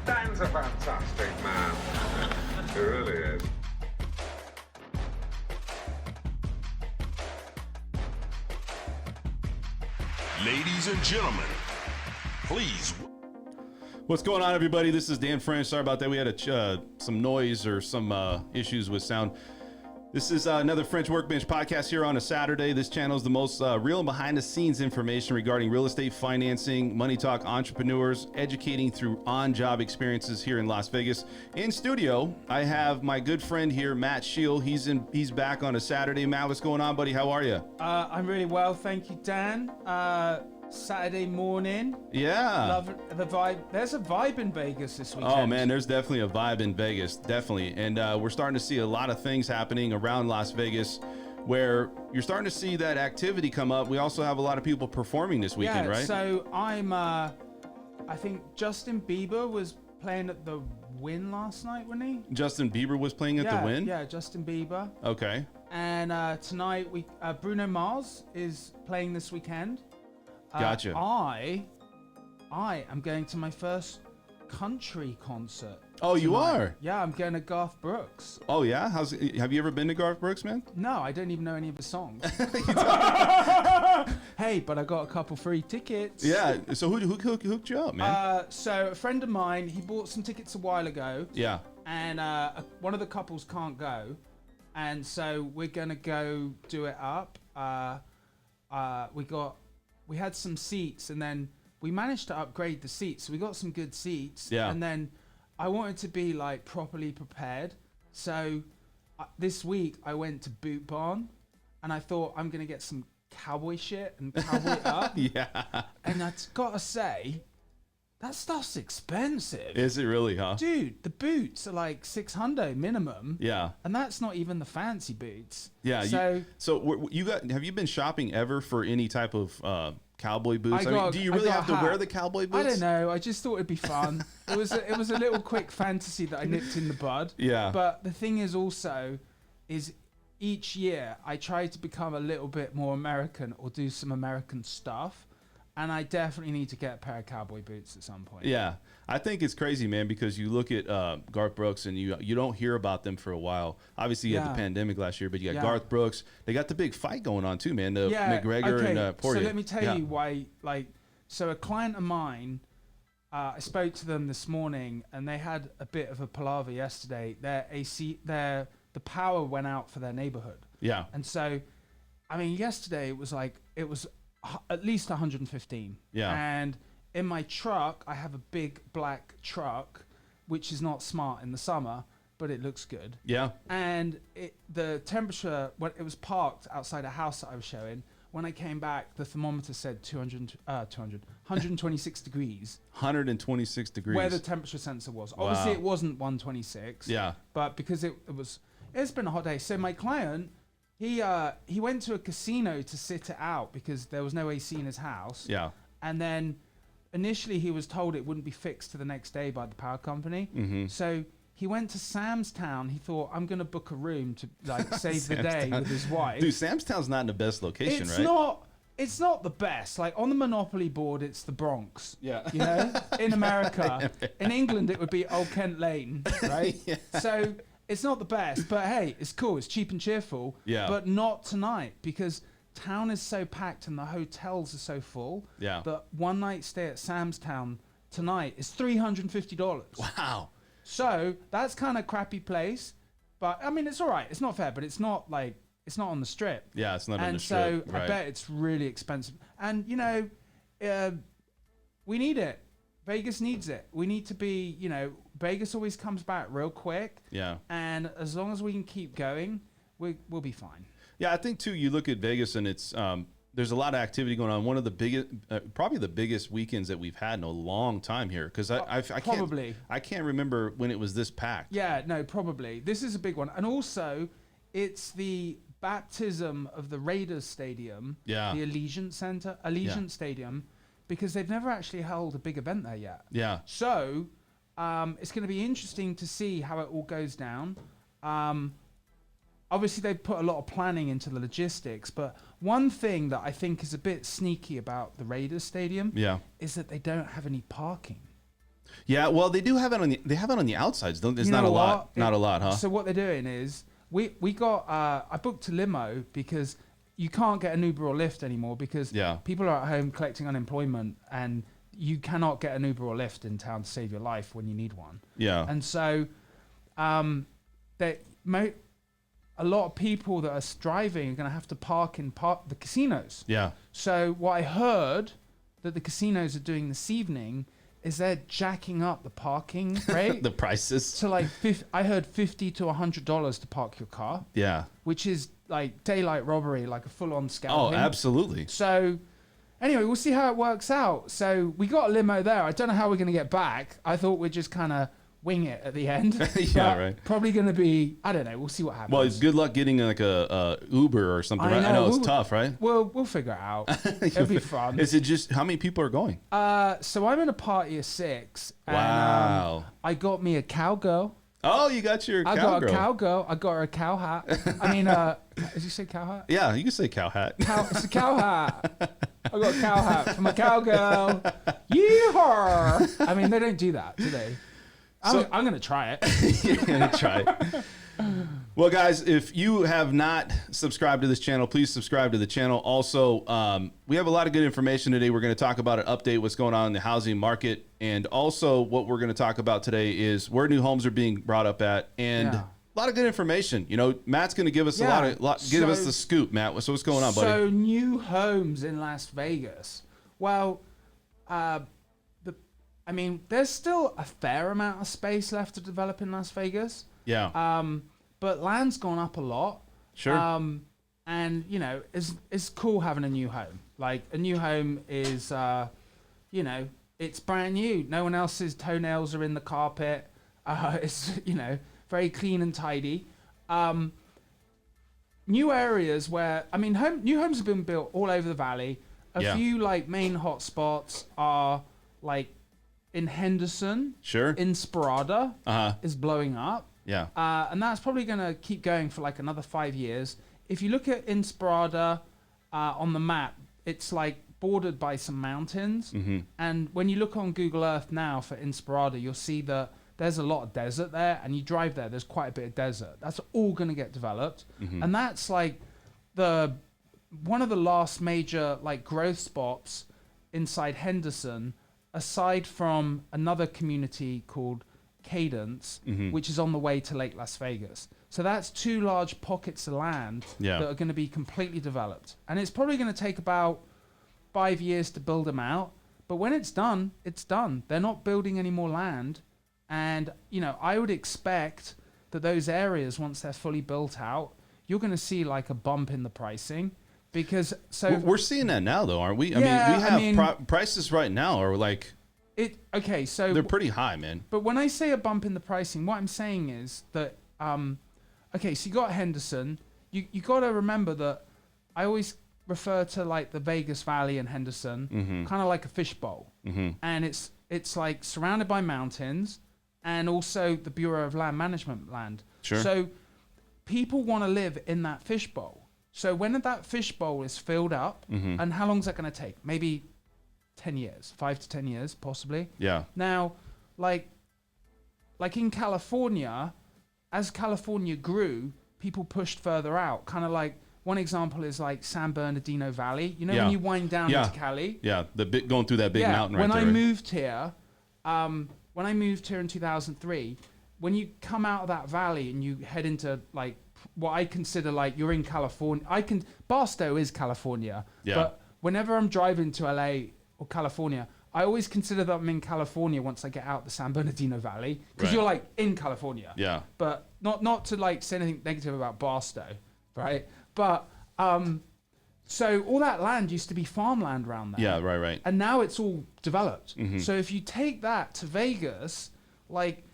Dan's a fantastic man. He really is. Ladies and gentlemen, please. What's going on, everybody? This is Dan French. Sorry about that. We had some noise or some issues with sound. This is another French Workbench podcast here on a Saturday. This channel is the most real and behind-the-scenes information regarding real estate financing, money talk, entrepreneurs, educating through on-job experiences here in Las Vegas. In studio, I have my good friend here, Matt Shield. He's back on a Saturday. Matt, what's going on, buddy? How are you? I'm really well, thank you, Dan. Saturday morning. Yeah. Love the vibe. There's a vibe in Vegas this weekend. Oh man, there's definitely a vibe in Vegas, definitely. And we're starting to see a lot of things happening around Las Vegas where you're starting to see that activity come up. We also have a lot of people performing this weekend, right? So I think Justin Bieber was playing at the Wynn last night, wasn't he? Justin Bieber was playing at the Wynn? Yeah, Justin Bieber. Okay. And tonight Bruno Mars is playing this weekend. Gotcha. I am going to my first country concert. Oh, you tonight. are? Yeah, I'm going to Garth Brooks. Oh yeah? Have you ever been to Garth Brooks, man? No, I don't even know any of his songs. Hey, but I got a couple free tickets. Yeah. So who hooked you up, man? So a friend of mine, he bought some tickets a while ago. Yeah. And one of the couples can't go, and so we're gonna go do it up. We had some seats, and then we managed to upgrade the seats. So we got some good seats. Yeah. And then I wanted to be like properly prepared. So this week I went to Boot Barn, and I thought I'm gonna get some cowboy shit and cowboy up. Yeah. And I gotta say, that stuff's expensive. Is it really, huh? Dude, the boots are like $600 minimum. Yeah. And that's not even the fancy boots. Yeah. So Have you been shopping ever for any type of cowboy boots? Do you I really got have to wear the cowboy boots? I don't know. I just thought it'd be fun. It was a little quick fantasy that I nipped in the bud. Yeah. But the thing is also, each year I try to become a little bit more American or do some American stuff. And I definitely need to get a pair of cowboy boots at some point. Yeah, I think it's crazy, man, because you look at Garth Brooks and you don't hear about them for a while. Obviously, you had the pandemic last year, but you got Garth Brooks. They got the big fight going on too, man. McGregor and Poirier. So let me tell you why. So a client of mine, I spoke to them this morning, and they had a bit of a palaver yesterday. The power went out for their neighborhood. Yeah. And so, I mean, yesterday it was at least 115. Yeah. And in my truck, I have a big black truck, which is not smart in the summer, but it looks good. Yeah. And the temperature, when it was parked outside a house that I was showing, when I came back, the thermometer said 126 degrees. 126 degrees. Where the temperature sensor was. Obviously, it wasn't 126. Yeah. But because it's been a hot day. So my client, he went to a casino to sit it out because there was no AC in his house. Yeah. And then initially he was told it wouldn't be fixed to the next day by the power company. Mm-hmm. So he went to Sam's Town. He thought, I'm going to book a room to save the day with his wife. Dude, Sam's Town's not in the best location, right? It's not the best. Like on the Monopoly board, it's the Bronx. Yeah. You know, in America. In England, it would be Old Kent Lane, right? Yeah. So it's not the best, but hey, it's cool. It's cheap and cheerful. Yeah. But not tonight because town is so packed and the hotels are so full. Yeah. That one night stay at Sam's Town tonight is $350. Wow. So that's kind of crappy place, but I mean it's all right. It's not fair, but it's not on the strip. Yeah, it's not on the strip. strip. And so I bet it's really expensive. And you know, we need it. Vegas needs it. We need to be, Vegas always comes back real quick. Yeah. And as long as we can keep going, we'll be fine. Yeah, I think too. You look at Vegas, and it's there's a lot of activity going on. One of the biggest, probably the biggest weekends that we've had in a long time here. Because I can't remember when it was this packed. Yeah, no, probably. This is a big one, and also, it's the baptism of the Raiders Stadium. Yeah. The Allegiant Stadium, because they've never actually held a big event there yet. Yeah. So, it's going to be interesting to see how it all goes down. Obviously, they've put a lot of planning into the logistics, but one thing that I think is a bit sneaky about the Raiders Stadium Yeah. is that they don't have any parking. Yeah, well, they do have it on the outsides. There's not a lot, not a lot, huh? So what they're doing is we got I booked a limo because you can't get an Uber or Lyft anymore because people are at home collecting unemployment and you cannot get an Uber or Lyft in town to save your life when you need one. Yeah. And so a lot of people that are driving are going to have to park in the casinos. Yeah. So what I heard that the casinos are doing this evening is they're jacking up the parking rate. The prices. So like, I heard $50 to $100 to park your car. Yeah. Which is like daylight robbery, like a full-on scalping. Oh, absolutely. So anyway, we'll see how it works out. So we got a limo there. I don't know how we're going to get back. I thought we'd just kind of wing it at the end. Yeah, right. Probably going to be, I don't know. We'll see what happens. Well, good luck getting like a Uber or something, right? I know it's tough, right? We'll figure it out. It'll be fun. Is it just, how many people are going? So I'm in a party of 6. And, Wow. I got me a cowgirl. Oh, you got your cowgirl. I got a cowgirl. I got her a cow hat. I mean, did you say cow hat? Yeah, you can say cow hat. It's a cow hat. I got a cow hat for my cowgirl. Yeehaw! I mean, they don't do that, do they? I'm going to try it. You're going to try it. Well, guys, if you have not subscribed to this channel, please subscribe to the channel. Also, we have a lot of good information today. We're going to talk about an update, what's going on in the housing market. And also what we're going to talk about today is where new homes are being brought up at. And a lot of good information. You know, Matt's going to give us give us the scoop, Matt. So what's going on, buddy? So new homes in Las Vegas. Well, I mean, there's still a fair amount of space left to develop in Las Vegas. Yeah. But land's gone up a lot. Sure. And you know, it's cool having a new home. Like a new home is, you know, it's brand new. No one else's toenails are in the carpet. It's, you know, very clean and tidy. New areas where, I mean, new homes have been built all over the valley. A few like main hotspots are like in Henderson. Sure. Inspirada is blowing up. Yeah. And that's probably going to keep going for like another 5 years. If you look at Inspirada on the map, it's like bordered by some mountains. Mm-hmm. And when you look on Google Earth now for Inspirada, you'll see that there's a lot of desert there. And you drive there, there's quite a bit of desert. That's all going to get developed. Mm-hmm. And that's like one of the last major like growth spots inside Henderson, aside from another community called Cadence, which is on the way to Lake Las Vegas. So that's 2 large pockets of land that are going to be completely developed. And it's probably going to take about 5 years to build them out. But when it's done, it's done. They're not building any more land. And, you know, I would expect that those areas, once they're fully built out, you're going to see like a bump in the pricing. Because we're seeing that now, though, aren't we? I mean, we have prices right now are like... So they're pretty high, man. But when I say a bump in the pricing, what I'm saying is that, so you got Henderson. You got to remember that I always refer to like the Vegas Valley and Henderson, kind of like a fishbowl. And it's like surrounded by mountains and also the Bureau of Land Management land. Sure. So people want to live in that fishbowl. So when that fishbowl is filled up, and how long is that going to take? Maybe 10 years, 5 to 10 years, possibly. Yeah. Now, like in California, as California grew, people pushed further out. Kind of like one example is like San Bernardino Valley. You know, when you wind down into Cali. Yeah, going through that big mountain right there. When I moved here, in 2003, when you come out of that valley and you head into like what I consider like you're in California. Barstow is California. Yeah. But whenever I'm driving to LA or California, I always consider that I'm in California once I get out the San Bernardino Valley, because you're like in California. Yeah. But not to like say anything negative about Barstow, right? But so all that land used to be farmland around there. Yeah, right. And now it's all developed. So if you take that to Vegas, like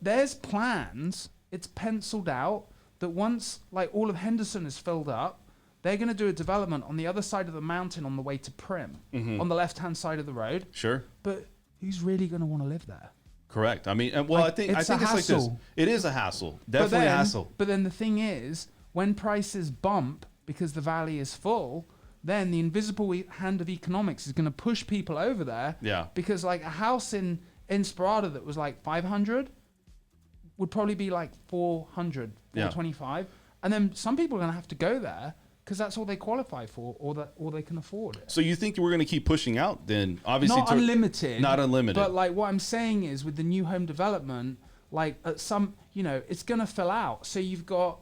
there's plans, it's penciled out that once like all of Henderson is filled up, they're going to do a development on the other side of the mountain on the way to Prim, on the left-hand side of the road. Sure. But who's really going to want to live there? Correct. I mean, well, like, I think it's like this. It is a hassle. Definitely a hassle. But then the thing is, when prices bump because the valley is full, then the invisible hand of economics is going to push people over there. Yeah. Because like a house in Inspirada that was like 500 would probably be like 400, Yeah. 425. And then some people are going to have to go there because that's all they qualify for or they can afford it. So you think we're going to keep pushing out then? Obviously, Not unlimited. Not unlimited. But like what I'm saying is with the new home development, like at some, it's going to fill out. So you've got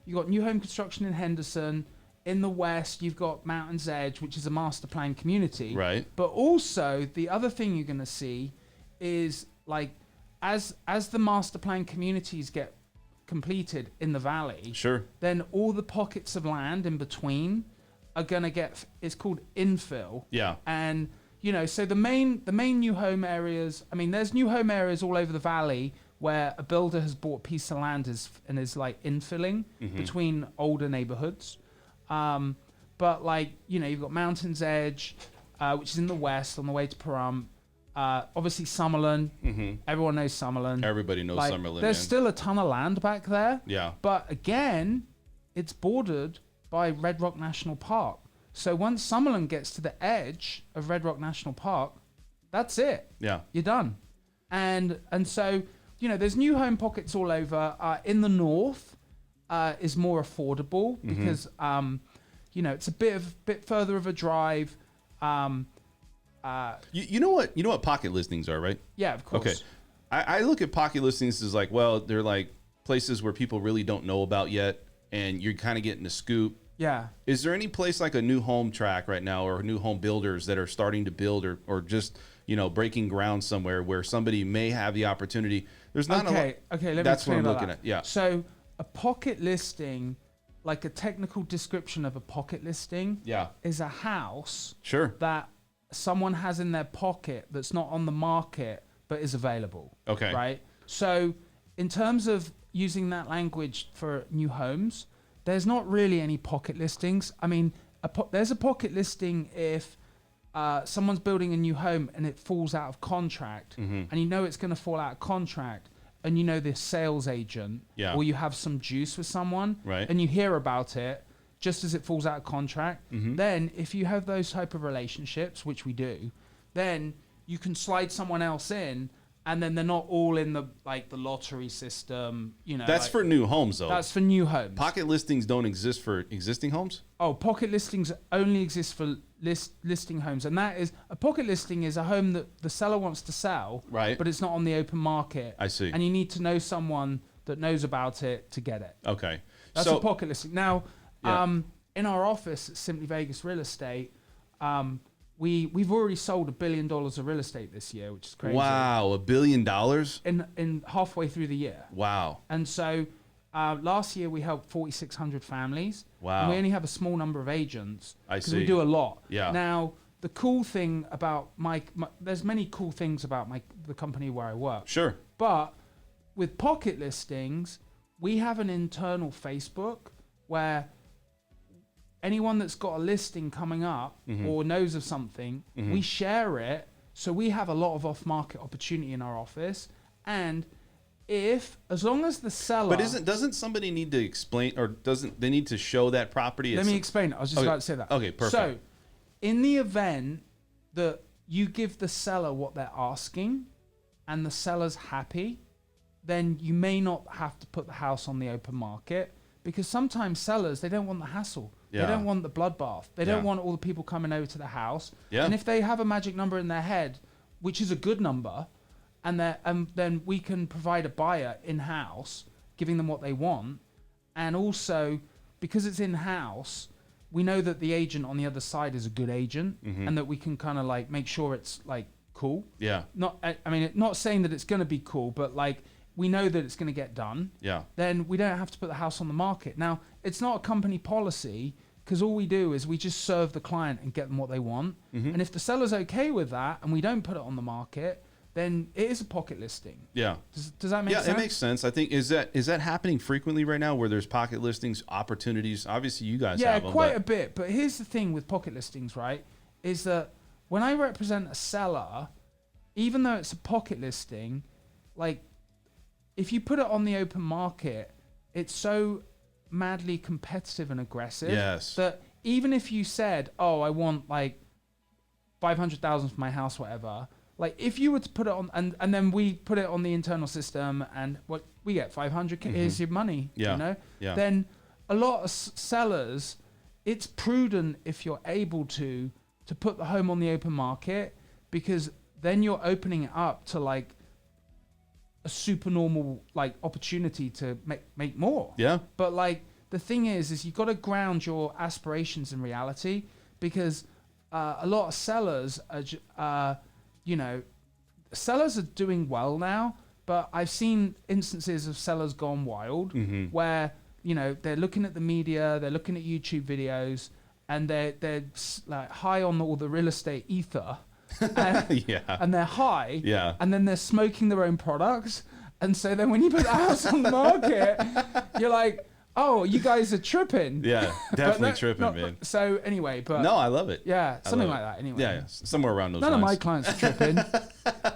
new home construction in Henderson. In the west, you've got Mountain's Edge, which is a master plan community. Right. But also the other thing you're going to see is like as the master plan communities get completed in the valley, Sure. then all the pockets of land in between are going to get, it's called infill. Yeah. And so the main new home areas, I mean, there's new home areas all over the valley where a builder has bought a piece of land and is like infilling between older neighborhoods. But like, you've got Mountain's Edge, which is in the west on the way to Pahrump. Obviously Summerlin. Everyone knows Summerlin. Everybody knows Like, Summerlin. There's man. still a ton of land back there. Yeah. But again, it's bordered by Red Rock National Park. So once Summerlin gets to the edge of Red Rock National Park, that's it. Yeah. You're done. And so, there's new home pockets all over. In the north is more affordable because, it's a bit further of a drive. You know what pocket listings are, right? Yeah, of course. Okay. I look at pocket listings as like, well, they're like places where people really don't know about yet, and you're kind of getting a scoop. Yeah. Is there any place like a new home track right now or new home builders that are starting to build or just, breaking ground somewhere where somebody may have the opportunity? There's not a lot. Okay, let me That's what explain I'm about looking that. at. Yeah. So a pocket listing, like a technical description of a pocket listing, Yeah. is a house Sure. that someone has in their pocket that's not on the market but is available. Okay. Right? So in terms of using that language for new homes, there's not really any pocket listings. I mean, there's a pocket listing if someone's building a new home and it falls out of contract, and it's going to fall out of contract, and the sales agent, Yeah. or you have some juice with someone, Right. and you hear about it just as it falls out of contract, then if you have those type of relationships, which we do, then you can slide someone else in, and then they're not all in the lottery system. That's for new homes, though. That's for new homes. Pocket listings don't exist for existing homes? Oh, pocket listings only exist for listing homes, and that is a pocket listing is a home that the seller wants to sell, Right. But it's not on the open market. I see. And you need to know someone that knows about it to get it. Okay. That's so, a pocket listing. Now, Yeah. in our office at Simply Vegas Real Estate, we've already sold $1 billion of real estate this year, which is crazy. Wow, $1 billion? In halfway through the year. Wow. And so last year we helped 4,600 families. Wow. And we only have a small number of agents. I Because see. we do a lot. Yeah. Now, the cool thing about there's many cool things about the company where I work. Sure. But with pocket listings, we have an internal Facebook where anyone that's got a listing coming up or knows of something, we share it. So we have a lot of off-market opportunity in our office. And as long as the seller... But doesn't somebody need to explain, or doesn't they need to show that property? Let me explain it. I was just Okay. about to say that. Okay, perfect. So, in the event that you give the seller what they're asking and the seller's happy, then you may not have to put the house on the open market, because sometimes sellers, they don't want the hassle. Yeah. They don't want the bloodbath. They Yeah. don't want all the people coming over to the house. Yeah. And if they have a magic number in their head, which is a good number, and then we can provide a buyer in-house, giving them what they want. And also, because it's in-house, we know that the agent on the other side is a good agent, and that we can kind of make sure it's cool. Yeah. Not saying that it's going to be cool, but we know that it's going to get done. Yeah. Then we don't have to put the house on the market. Now, it's not a company policy, because all we do is we just serve the client and get them what they want. And if the seller's okay with that and we don't put it on the market, then it is a pocket listing. Yeah. Does that make sense? Yeah, it makes sense. I think is that happening frequently right now, where there's pocket listings opportunities? Obviously, you guys have them. Quite but- a bit. But here's the thing with pocket listings, right? Is that when I represent a seller, even though it's a pocket listing, if you put it on the open market, it's so madly competitive and aggressive that even if you said, "Oh, I want $500,000 for my house," whatever, like if you were to put it on, and then we put it on the internal system, and what we get 500K, here's your money, Yeah. you know, Yeah. then a lot of sellers, it's prudent if you're able to put the home on the open market, because then you're opening it up to like a super normal like opportunity to make more. Yeah. But like the thing is you've got to ground your aspirations in reality, because a lot of sellers are, sellers are doing well now, but I've seen instances of sellers gone wild where, they're looking at the media, they're looking at YouTube videos, and they're like high on all the real estate ether. And, Yeah. and they're high, Yeah. and then they're smoking their own products, and so then when you put the house on the market, you're like, oh, you guys are tripping. Yeah. But Definitely no- tripping, no, man. So anyway, but No, I love it. yeah, I something love like it. that. Anyway, Yeah, somewhere around those none of lines. my clients are tripping.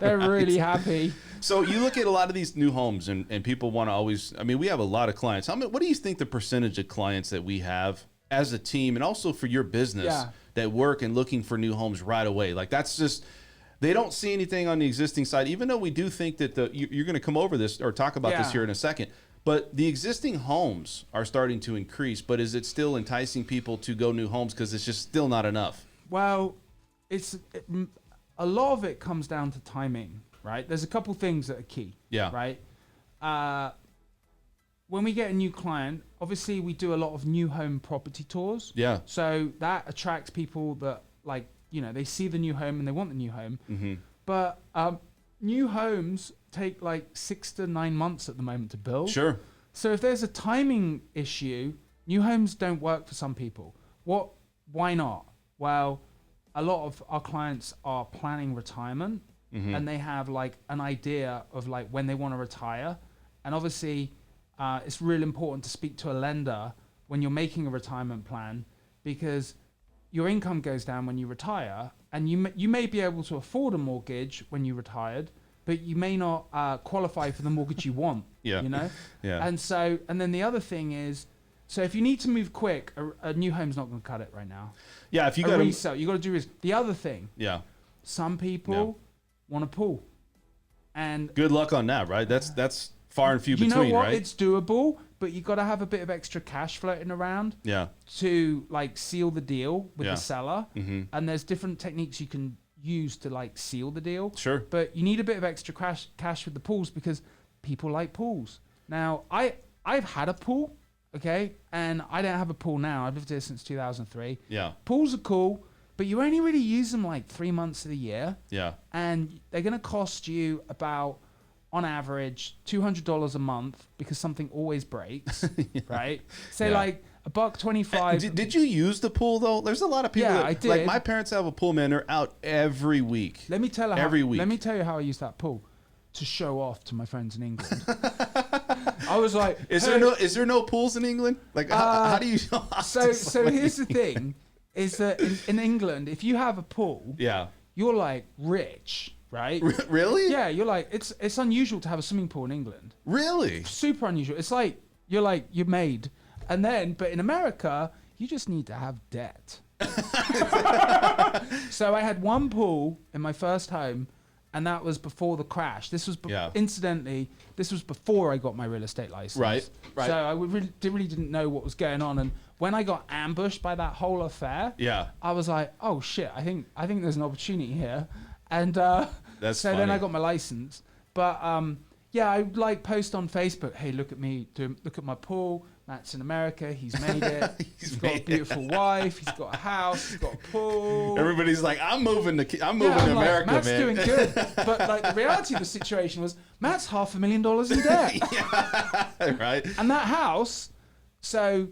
They're really happy. So you look at a lot of these new homes, and people want to always. I mean, we have a lot of clients. What do you think the percentage of clients that we have as a team, and also for your business, Yeah. that work and looking for new homes right away? Like that's just. They don't see anything on the existing side, even though we do think that you're going to come over this or talk about this Yeah. here in a second. But the existing homes are starting to increase. But is it still enticing people to go new homes because it's just still not enough? Well, a lot of it comes down to timing, right? There's a couple things that are key. Yeah. Right. When we get a new client, obviously we do a lot of new home property tours. Yeah. So that attracts people that like, they see the new home and they want the new home. Mm-hmm. But new homes take like 6 to 9 months at the moment to build. Sure. So if there's a timing issue, new homes don't work for some people. Why not? Well, a lot of our clients are planning retirement, and they have like an idea of like when they want to retire. And obviously, it's really important to speak to a lender when you're making a retirement plan, because your income goes down when you retire, and you may be able to afford a mortgage when you retired, but you may not qualify for the mortgage you want. Yeah. Yeah. And then the other thing is, so if you need to move quick, a new home's not going to cut it right now. Yeah. If you A got resale, you got to do resale. The other thing, yeah. some people want a pool, and Good luck on that, right? That's far and few you between, know what? right? It's doable, but you got to have a bit of extra cash floating around Yeah. to like seal the deal with Yeah. the seller. Mm-hmm. And there's different techniques you can use to like seal the deal. Sure. But you need a bit of extra cash with the pools, because people like pools. Now, I've had a pool, okay, and I don't have a pool now. I've lived here since 2003. Yeah. Pools are cool, but you only really use them like 3 months of the year, Yeah. and they're going to cost you about, on average, $200 a month, because something always breaks, right? Say Yeah. like $1.25. Did you use the pool though? There's a lot of people. Yeah, that, I did. Like my parents have a pool, man. They're out every week. Let me tell you Every week. Let me tell you how I used that pool to show off to my friends in England. I was like, Is "Hey." there no pools in England? Like how do you? show off So to so somebody? here's the thing, is that in England, if you have a pool, Yeah. you're like rich, right? Really? Yeah, you're like, it's unusual to have a swimming pool in England. Really? Super unusual. It's like you're made. And then, but in America, you just need to have debt. So I had one pool in my first home, and that was before the crash. This was Yeah. incidentally, this was before I got my real estate license. Right, right. So I really didn't know what was going on, and when I got ambushed by that whole affair, Yeah. I was like, oh shit, I think there's an opportunity here, and That's so then funny. I got my license. But yeah, I like post on Facebook, hey, look at me, look at my pool. Matt's in America, he's made it. he's got a made it. beautiful wife, he's got a house, he's got a pool. Everybody's like, I'm moving to I'm to America, like, Matt's man. doing good. But like the reality of the situation was, Matt's $500,000 in debt. Right? And that house, so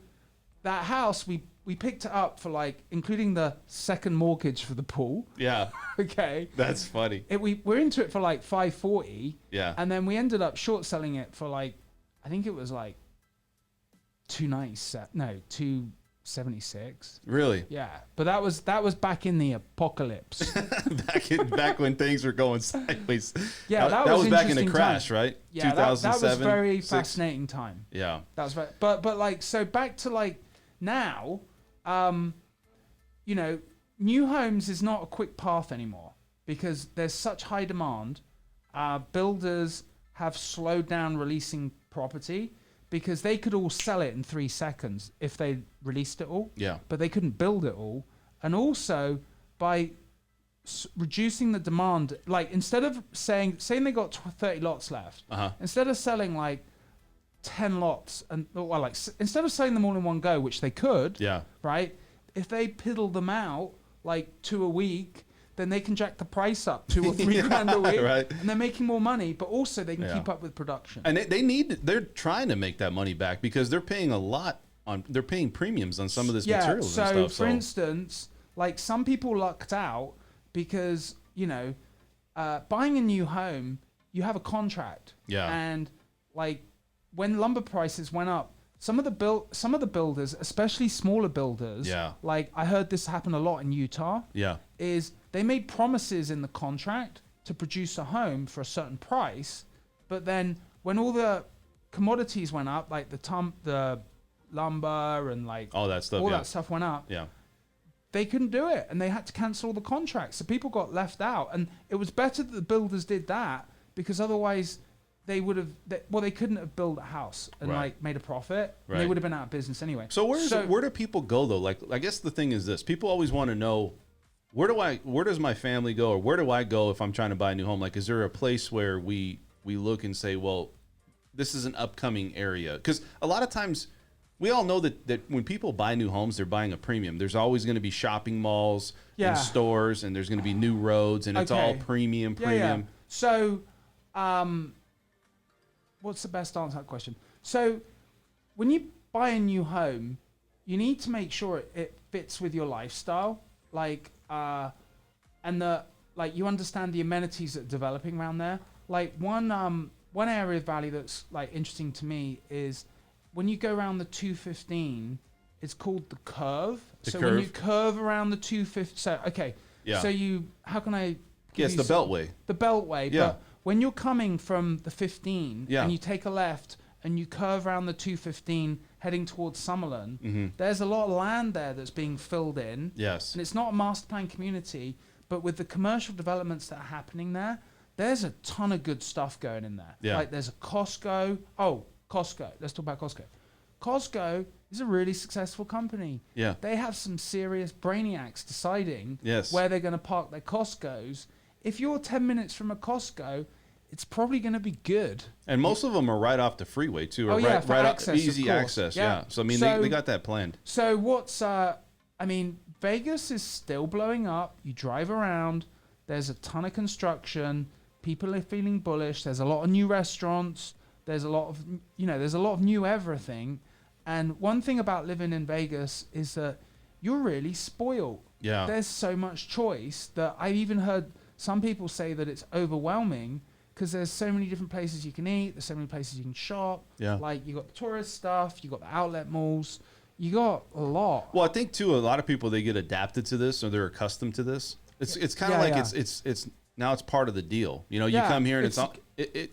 that house, we picked it up for like, including the second mortgage for the pool. Yeah. Okay. That's funny. We're into it for like 540. Yeah. And then we ended up short selling it for like, I think it was like 276. Really? Yeah. But that was back in the apocalypse. back when things were going sideways. Yeah, that was was back in the interesting crash, time. right? Yeah, that was 2007, very 6? fascinating time. Yeah. That was very, but like, so back to like now, you know, new homes is not a quick path anymore, because there's such high demand. Builders have slowed down releasing property because they could all sell it in 3 seconds if they released it all. Yeah. But they couldn't build it all. And also by reducing the demand, like instead of saying they got 30 lots left, instead of selling like 10 lots and well, like instead of selling them all in one go, which they could, right? If they piddle them out like 2 a week, then they can jack the price up 2 or 3 grand a week, right. And they're making more money, but also they can keep up with production. And they're trying to make that money back because they're paying they're paying premiums on some of this materials and stuff. For instance, like some people lucked out because, buying a new home, you have a contract. Yeah. And like when lumber prices went up, some of the builders, especially smaller builders, like I heard this happen a lot in Utah, is they made promises in the contract to produce a home for a certain price, but then when all the commodities went up, like the lumber and like all that stuff went up, they couldn't do it and they had to cancel all the contracts. So people got left out, and it was better that the builders did that because otherwise they would have, they couldn't have built a house and like made a profit. And they would have been out of business anyway. So where do people go though? Like, I guess the thing is this: people always want to know where does my family go, or where do I go if I'm trying to buy a new home? Like, is there a place where we look and say, well, this is an upcoming area? Because a lot of times we all know that when people buy new homes, they're buying a premium. There's always going to be shopping malls and stores, and there's going to be new roads, and it's all premium. Yeah. So, what's the best answer to that question? So when you buy a new home, you need to make sure it fits with your lifestyle, like and you understand the amenities that are developing around there. Like one area of Valley that's like interesting to me is when you go around the 215, it's called the curve. When you curve around the 215, how can I? Yes, the Beltway. The Beltway, but when you're coming from the 15 and you take a left and you curve around the 215 heading towards Summerlin, there's a lot of land there that's being filled in. Yes. And it's not a master plan community, but with the commercial developments that are happening there, there's a ton of good stuff going in there. Yeah. Like there's a Costco. Oh, Costco. Let's talk about Costco. Costco is a really successful company. Yeah. They have some serious brainiacs deciding where they're going to park their Costcos. If you're 10 minutes from a Costco, it's probably going to be good. And most of them are right off the freeway too, or right access, easy access. Yeah. So I mean, they got that planned. So Vegas is still blowing up. You drive around, there's a ton of construction. People are feeling bullish. There's a lot of new restaurants. There's a lot of new everything. And one thing about living in Vegas is that you're really spoiled. Yeah. There's so much choice that I've even heard some people say that it's overwhelming because there's so many different places you can eat. There's so many places you can shop. Yeah. Like you got the tourist stuff, you got the outlet malls, you got a lot. Well, I think too, a lot of people, they get adapted to this or they're accustomed to this. It's kind of it's now it's part of the deal. You come here and it's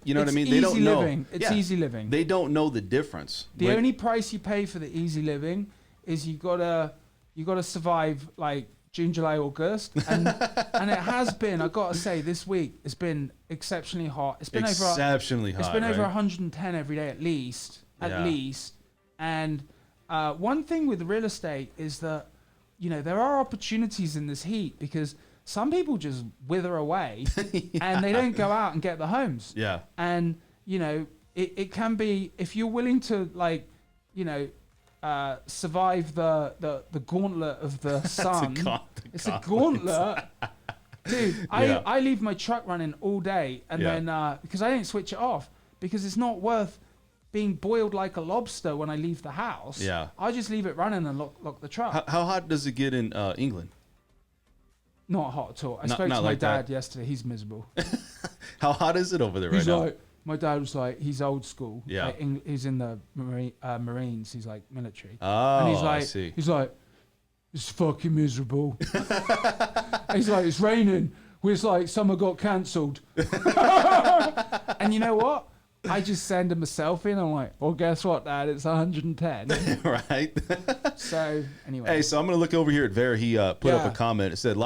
you know what I mean? They don't know. It's easy living. They don't know the difference. The only price you pay for the easy living is you gotta survive like June, July, August, and it has been. I gotta say, this week it's been exceptionally hot. It's been exceptionally hot. It's been over 110 every day at least. And one thing with real estate is that there are opportunities in this heat because some people just wither away and they don't go out and get the homes. Yeah. And it can be, if you're willing to survive the gauntlet of the sun. It's a gauntlet. Dude, I leave my truck running all day and then because I don't switch it off because it's not worth being boiled like a lobster when I leave the house. Yeah. I just leave it running and lock the truck. How hot does it get in England? Not hot at all. I spoke to my dad yesterday. He's miserable. How hot is it over there right now? My dad was like, he's old school. Yeah. He's in the Marines. He's like military. Oh, and he's like, I see. He's like, it's fucking miserable. He's like, it's raining. It's like summer got cancelled. And you know what? I just send him a selfie and I'm like, well, guess what, Dad? It's 110. Right. So, anyway. Hey, so I'm going to look over here at Vera. He put up a comment. It said,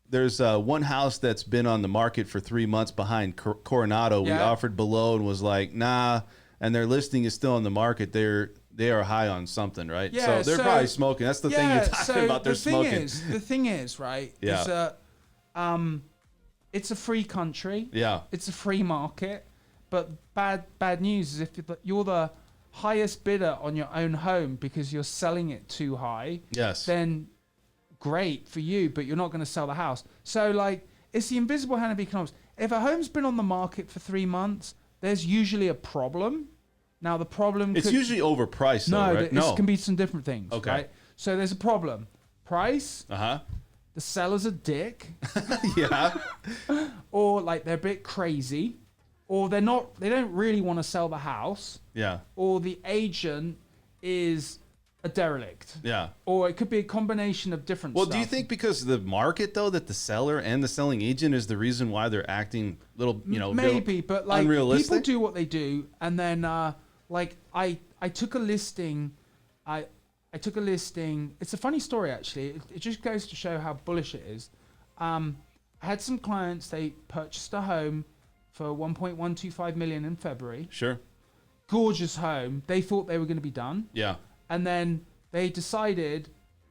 there's one house that's been on the market for 3 months behind Coronado. We Yeah. offered below and was like, nah, and their listing is still on the market. They are high on something, right? Yeah, so they're so- probably smoking. That's the thing you're talking so about. They're smoking. The thing is, right? Yeah. Is that it's a free country. Yeah. It's a free market. But bad news is if you're the highest bidder on your own home because you're selling it too high, Yes. then great for you, but you're not going to sell the house. So like, it's the invisible hand of economics. If a home's been on the market for 3 months, there's usually a problem. Now the problem It's usually overpriced, though, no, right? it can be some different things. Okay. Right? So there's a problem. Price, Uh-huh. the seller's a dick, Yeah. or like they're a bit crazy, or they don't really want to sell the house, Yeah. or the agent is a derelict. Yeah. Or it could be a combination of different Well, stuff. do you think because of the market, though, that the seller and the selling agent is the reason why they're acting little, maybe, but like unrealistic? people do what they do, and then like I took a listing, I took a listing. It's a funny story actually. It just goes to show how bullish it is. I had some clients. They purchased a home for 1.125 million in February. Sure. Gorgeous home. They thought they were going to be done, Yeah. and then they decided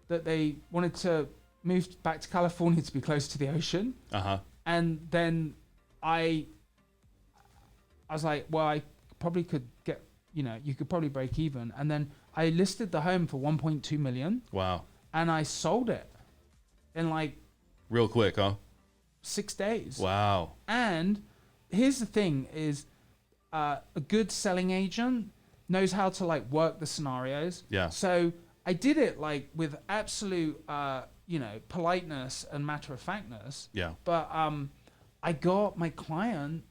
that they wanted to move back to California to be close to the ocean. Uh-huh. And then I was like, well, I probably could get, you could probably break even. And then I listed the home for 1.2 million Wow. and I sold it in like Real quick, huh? 6 days. Wow. And here's the thing is a good selling agent knows how to like work the scenarios. Yeah. So I did it like with absolute, politeness and matter of factness. Yeah. But I got my client,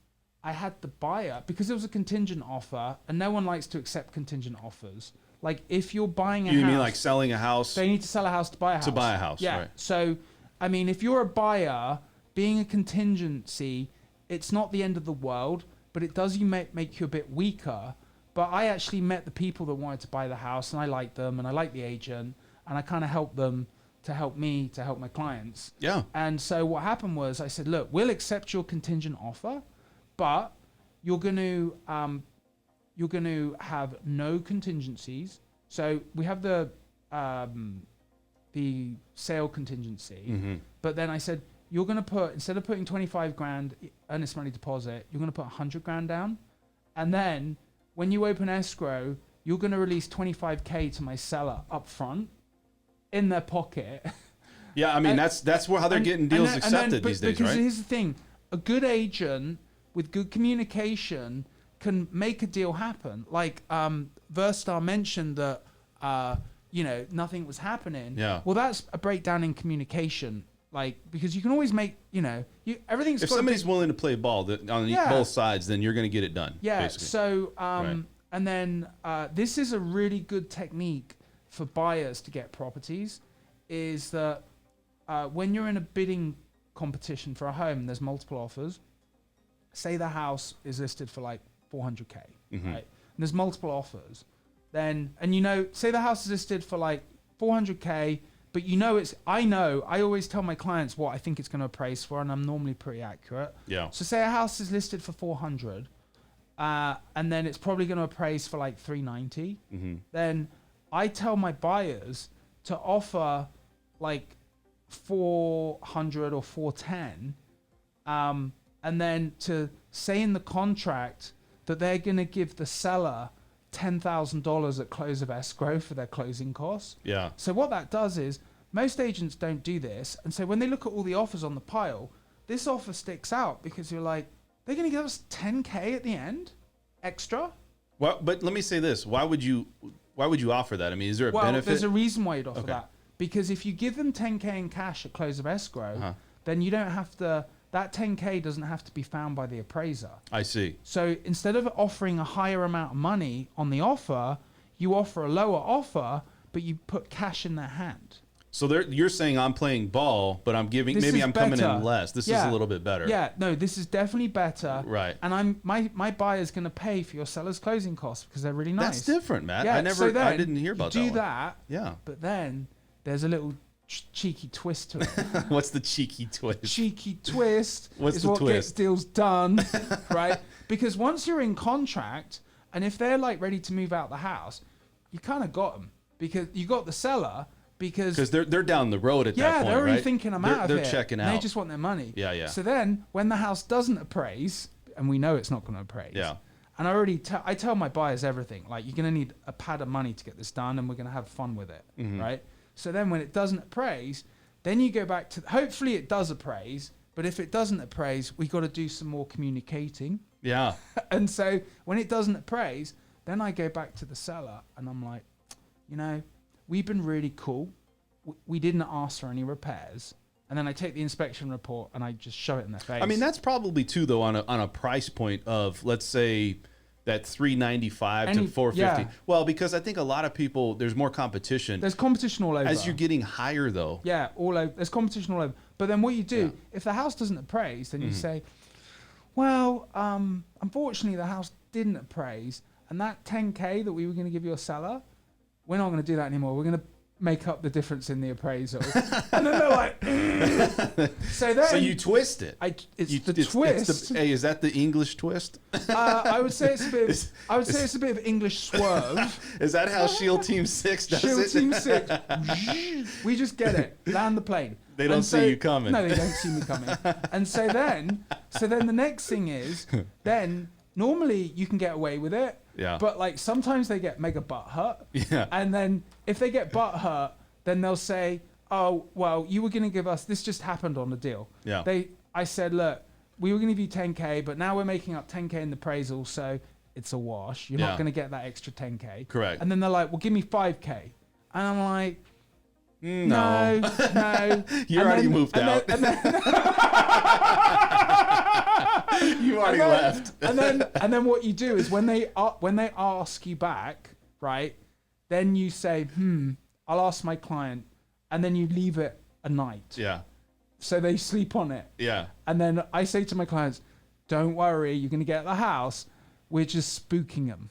I had the buyer, because it was a contingent offer, and no one likes to accept contingent offers. Like, if you're buying a You house... mean like selling a house? They need to sell a house to buy a house. To buy a house, yeah. right. So, I mean, if you're a buyer, being a contingency, it's not the end of the world, but it does make you a bit weaker. But I actually met the people that wanted to buy the house, and I liked them, and I liked the agent, and I kind of helped them to help me, to help my clients. Yeah. And so what happened was I said, look, we'll accept your contingent offer, but you're going to have no contingencies. So we have the sale contingency, but then I said, you're going to put, instead of putting 25 grand earnest money deposit, you're going to put 100 grand down. And then when you open escrow, you're going to release 25K to my seller up front in their pocket. Yeah, I mean, that's how they're getting deals accepted these days, because right? here's the thing. A good agent with good communication can make a deal happen. Like Verstar mentioned that, nothing was happening. Yeah. Well, that's a breakdown in communication. Like, because you can always make, everything's If got to be- somebody's willing to play ball on Yeah. both sides, then you're going to get it done. Yeah. Basically. So, Right. and then this is a really good technique for buyers to get properties, is that when you're in a bidding competition for a home, there's multiple offers. Say the house is listed for like 400K, right? And there's multiple offers. Then, say the house is listed for like 400K, but I always tell my clients what I think it's going to appraise for, and I'm normally pretty accurate. Yeah. So say a house is listed for 400, and then it's probably going to appraise for like 390. Then I tell my buyers to offer like 400 or 410, and then to say in the contract that they're going to give the seller $10,000 at close of escrow for their closing costs. Yeah. So what that does is most agents don't do this, and so when they look at all the offers on the pile, this offer sticks out because you're like, they're going to give us 10K at the end extra. Well, but let me say this: why would you offer that? I mean, is there a Well, benefit? there's a reason why you'd offer Okay. that, because if you give them 10K in cash at close of escrow, then you don't have to. That 10K doesn't have to be found by the appraiser. I see. So instead of offering a higher amount of money on the offer, you offer a lower offer, but you put cash in their hand. So you're saying I'm playing ball, but I'm giving. This Maybe is I'm coming better. in less. This is Yeah. a little bit better. Yeah, no, this is definitely better. Right. And my buyer's going to pay for your seller's closing costs because they're really nice. That's different, Matt. Yeah, I so then didn't hear about you that. do that. Yeah. But then there's a little cheeky twist to it. What's the cheeky twist? Cheeky twist What's is the what twist? gets deals done, right? Because once you're in contract, and if they're like ready to move out the house, you kind of got them because you got the seller because Because they're down the road at that point, they're already right? thinking I'm They're- out of They're here. checking and out. They just want their money. Yeah. So then when the house doesn't appraise, and we know it's not going to appraise. Yeah. And I tell my buyers everything. Like, you're going to need a pad of money to get this done, and we're going to have fun with it, Mm-hmm. right? So then when it doesn't appraise, then you go back to, hopefully it does appraise, but if it doesn't appraise, we got to do some more communicating. Yeah. And so when it doesn't appraise, then I go back to the seller, and I'm like, you know, we've been really cool. We didn't ask for any repairs. And then I take the inspection report and I just show it in their face. I mean, that's probably too though on a price point of, let's say, that $395 to $450. yeah. Well, because I think a lot of people, there's more competition there's competition all over. as you're getting higher though. Yeah, all over. There's competition all over. But then what you do, if the house doesn't appraise, then you say, well, unfortunately the house didn't appraise, and that 10K that we were going to give your seller, we're not going to do that anymore. We're going to make up the difference in the appraisal. And then they're like, so then So you twist it. it's the twist. Hey, is that the English twist? I would say it's a bit. It's a bit of English swerve. Is that how Shield Team 6 does Shield it? Team 6. We just get it. Land the plane. They don't see you coming. No, they don't see me coming. And so then the next thing is, then normally you can get away with it. Yeah. But like sometimes they get mega butt hurt. Yeah. And then if they get butt hurt, then they'll say, oh, well, you were going to give us, this just happened on the deal. Yeah. I said, look, we were going to give you 10K, but now we're making up 10K in the appraisal, so it's a wash. You're Yeah. not going to get that extra 10K. Correct. And then they're like, well, give me 5K. And I'm like, No. no. You And already then- moved and out. then- You already and then- left. and then what you do is when they ask you back, right? Then you say, I'll ask my client, and then you leave it a night. Yeah. So they sleep on it. Yeah. And then I say to my clients, don't worry, you're going to get the house. We're just spooking them.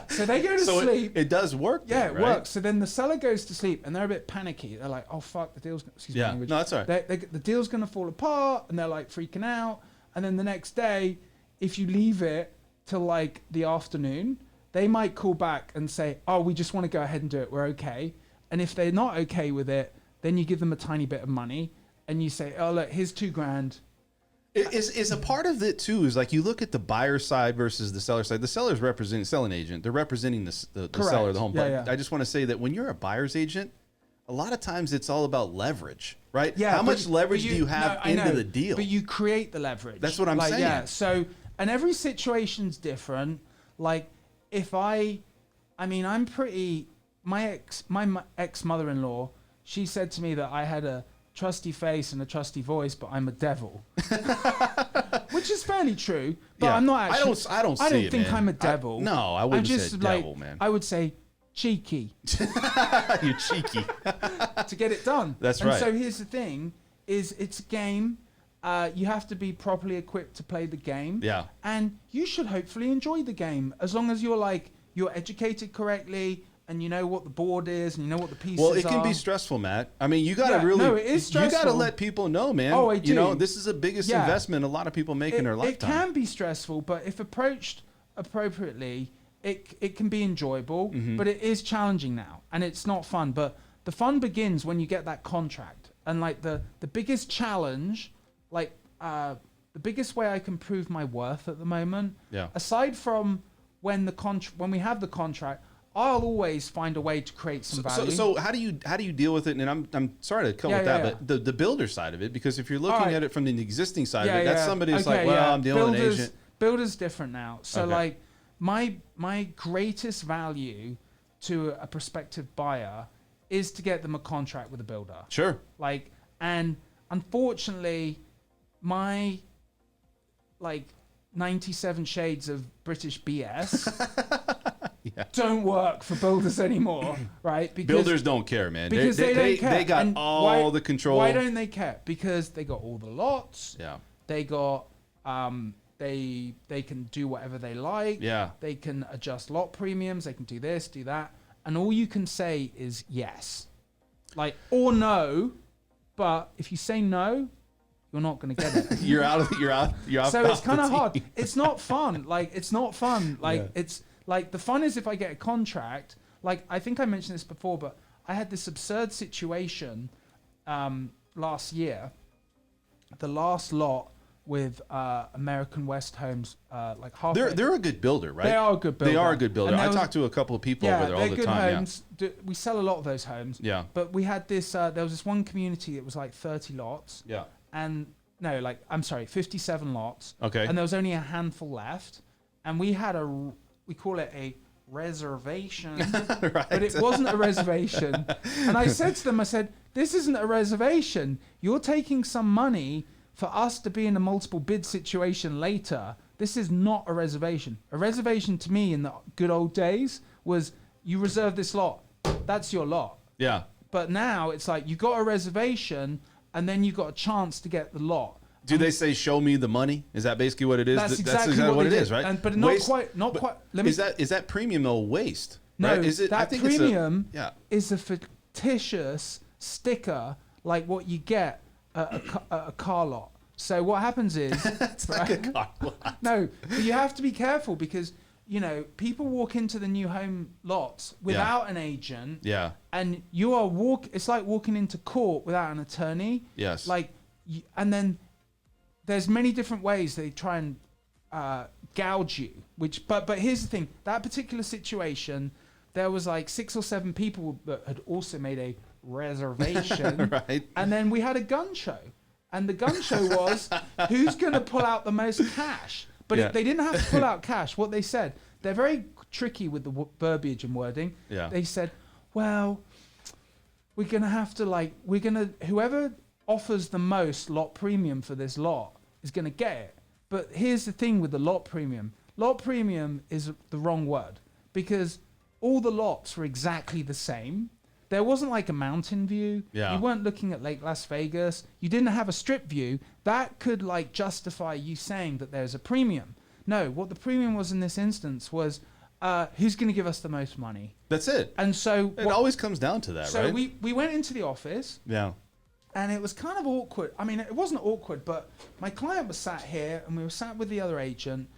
So they go to So sleep. it does work. Yeah, then, it right? works. So then the seller goes to sleep, and they're a bit panicky. They're like, "Oh fuck, the deal's excuse Yeah. me, language. No, that's all right. The deal's gonna fall apart," and they're like freaking out. And then the next day, if you leave it till like the afternoon, they might call back and say, "Oh, we just want to go ahead and do it. We're okay." And if they're not okay with it, then you give them a tiny bit of money, and you say, "Oh, look, here's $2,000." Is a part of it too is like you look at the buyer side versus the seller side. The seller's representing selling agent. They're representing the seller, the home. Yeah, But yeah. I just want to say that when you're a buyer's agent, a lot of times it's all about leverage, right? Yeah. How but- much leverage but do you have I into know, the deal? But you create the leverage. That's what I'm saying. Yeah. So, and every situation's different. Like, if I'm pretty. My ex mother-in-law, she said to me that I had a trusty face and a trusty voice, but I'm a devil. Which is fairly true, but Yeah. I'm not actually. I don't see it, think man. I'm a devil. No, I wouldn't I'm say just devil, like, man. I would say cheeky You're cheeky. to get it done. That's and right. So here's the thing: is it's a game. You have to be properly equipped to play the game. Yeah. And you should hopefully enjoy the game as long as you're educated correctly and you know what the board is and you know what the pieces are. Well, it can be stressful, Matt. I mean, you got to Yeah, really. no, it is You got to stressful. let people know, man. Oh, I You know, do. this is the biggest Yeah. investment a lot of people make in their It lifetime. can be stressful, but if approached appropriately, it can be enjoyable. Mm-hmm. But it is challenging now, and it's not fun. But the fun begins when you get that contract. And like the biggest challenge, like the biggest way I can prove my worth at the moment, Yeah. aside from when we have the contract, I'll always find a way to create some value. So how do you deal with it? And I'm sorry to come Yeah, with yeah, that, but the builder side of it, because if you're looking Alright. at it from the existing side of it, that's somebody who's like, Okay, well, yeah. I'm dealing with an agent. Builder's different now. So Okay. like my greatest value to a prospective buyer is to get them a contract with a builder. Sure. Like, and unfortunately, my 97 shades of British BS Yeah. don't work for builders anymore, right? Because Builders don't care, man. because they don't care. They got And all the control. Why don't they care? Because they got all the lots. Yeah. They got they can do whatever they like. Yeah. They can adjust lot premiums. They can do this, do that, and all you can say is yes. like, or no, but if you say no, you're not going to get it. You're out. So it's off kind the of hard. team. It's not fun. Like, it's not fun. Like, Yeah. it's like the fun is if I get a contract. Like, I think I mentioned this before, but I had this absurd situation last year. The last lot with American West Homes, like half. They're a good builder, right? They are a good builder. They are a good builder. And I there was- talk to a couple of people over there all they're the good time. homes. We sell a lot of those homes. Yeah. But we had this. There was this one community that was like 30 lots. Yeah. And no, like, I'm sorry, 57 lots. Okay. And there was only a handful left, and we had we call it a reservation, Right. but it wasn't a reservation. And I said to them, I said, this isn't a reservation. You're taking some money for us to be in a multiple bid situation later. This is not a reservation. A reservation to me in the good old days was you reserve this lot. That's your lot. Yeah. But now it's like you got a reservation and then you got a chance to get the lot. Do they say "show me the money"? Is that basically what it is? That's exactly what it they is, did. right? But not Waste- quite. Not but quite. Let me. Is that premium though waste? No, right? Is it? I that think premium It's a, yeah. is a fictitious sticker like what you get at a car lot. So what happens is, It's like a car lot. no, but you have to be careful because you know people walk into the new home lots without an agent, Yeah. and you are It's like walking into court without an attorney. Yes. Like, and then there's many different ways they try and gouge you. But here's the thing: that particular situation, there was like 6 or 7 people that had also made a reservation, Right. and then we had a gun show, and the gun show was who's going to pull out the most cash. But Yeah. they didn't have to pull out cash. What they said, they're very tricky with the verbiage and wording. Yeah. They said, well, we're going to have to whoever offers the most lot premium for this lot is going to get it. But here's the thing with the lot premium. Lot premium is the wrong word because all the lots were exactly the same. There wasn't like a mountain view. Yeah. You weren't looking at Lake Las Vegas. You didn't have a strip view. That could like justify you saying that there's a premium. No, what the premium was in this instance was who's going to give us the most money. That's it. And so It always comes down to that, so right? we went into the office. Yeah. And it was kind of awkward. I mean, it wasn't awkward, but my client was sat here and we were sat with the other agent.